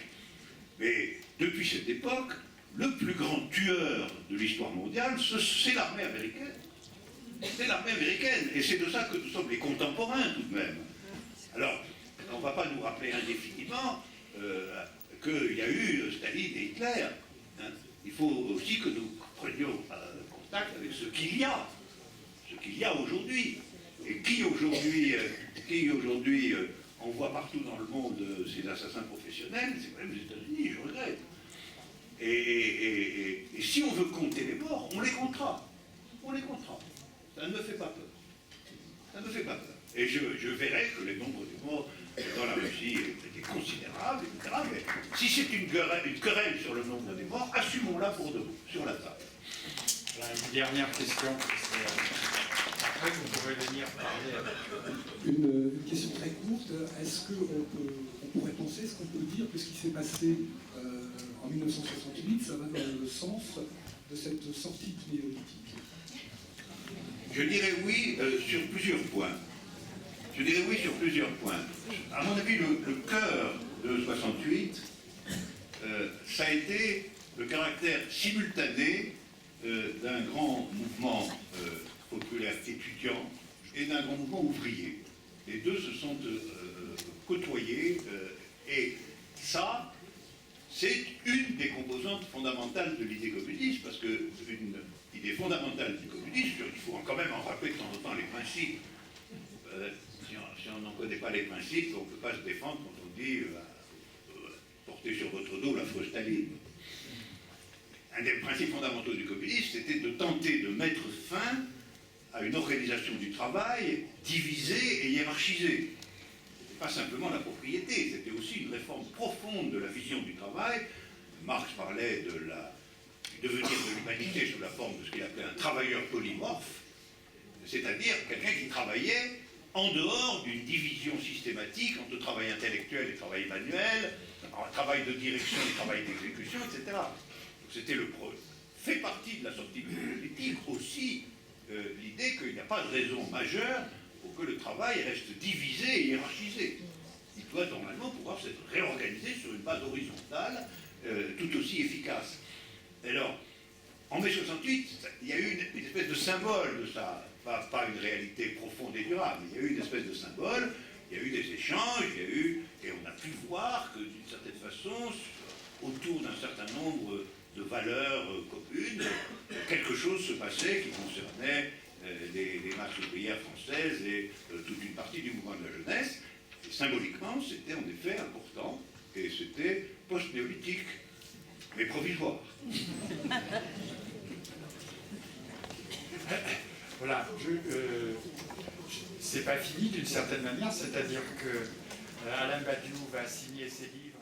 mais depuis cette époque, le plus grand tueur de l'histoire mondiale, c'est l'armée américaine. C'est l'armée américaine, et c'est de ça que nous sommes les contemporains tout de même. Alors, on ne va pas nous rappeler indéfiniment qu'il y a eu Staline et Hitler. Il faut aussi que nous prenions contact avec ce qu'il y a aujourd'hui. Et qui aujourd'hui envoie partout dans le monde ces assassins professionnels, c'est quand même les États-Unis, je regrette. Et si on veut compter les morts, on les comptera. On les comptera. Ça ne me fait pas peur. Ça ne me fait pas peur. Et je verrai que le nombre de morts dans la Russie était considérable, etc. Mais si c'est une querelle sur le nombre des morts, assumons-la pour de vous, sur la table. Voilà, une dernière question. Après, vous pourrez venir parler avec... Une question très courte. Est-ce qu'on pourrait penser, ce qu'on peut dire que ce qui s'est passé en 1968, ça va dans le sens de cette sortie du néolithique? Je dirais oui sur plusieurs points. Je dirais oui sur plusieurs points. À mon avis, le cœur de 68, ça a été le caractère simultané d'un grand mouvement populaire étudiant et d'un grand mouvement ouvrier. Les deux se sont côtoyés et ça, c'est une des composantes fondamentales de l'idée communiste, parce qu'une idée fondamentale du communisme, il faut quand même en rappeler de temps en temps les principes. Si on n'en connaît pas les principes, on ne peut pas se défendre quand on dit portez sur votre dos l'affreux Staline. Un des principes fondamentaux du communisme, c'était de tenter de mettre fin à une organisation du travail divisée et hiérarchisée. Ce n'était pas simplement la propriété, c'était aussi une réforme profonde de la vision du travail. Marx parlait du devenir de l'humanité sous la forme de ce qu'il appelait un travailleur polymorphe, c'est-à-dire quelqu'un qui travaillait en dehors d'une division systématique entre travail intellectuel et travail manuel, travail de direction et travail d'exécution, etc. Donc c'était fait partie de la sortie du néolithique aussi l'idée qu'il n'y a pas de raison majeure pour que le travail reste divisé et hiérarchisé. Il doit normalement pouvoir s'être réorganisé sur une base horizontale tout aussi efficace. symbole de ça, pas une réalité profonde et durable. Il y a eu une espèce de symbole, il y a eu des échanges, et on a pu voir que d'une certaine façon, autour d'un certain nombre de valeurs communes, quelque chose se passait qui concernait les masses ouvrières françaises et toute une partie du mouvement de la jeunesse. Et symboliquement, c'était en effet important, et c'était post-néolithique, mais provisoire. Voilà, c'est pas fini d'une certaine manière, c'est-à-dire que Alain Badiou va signer ses livres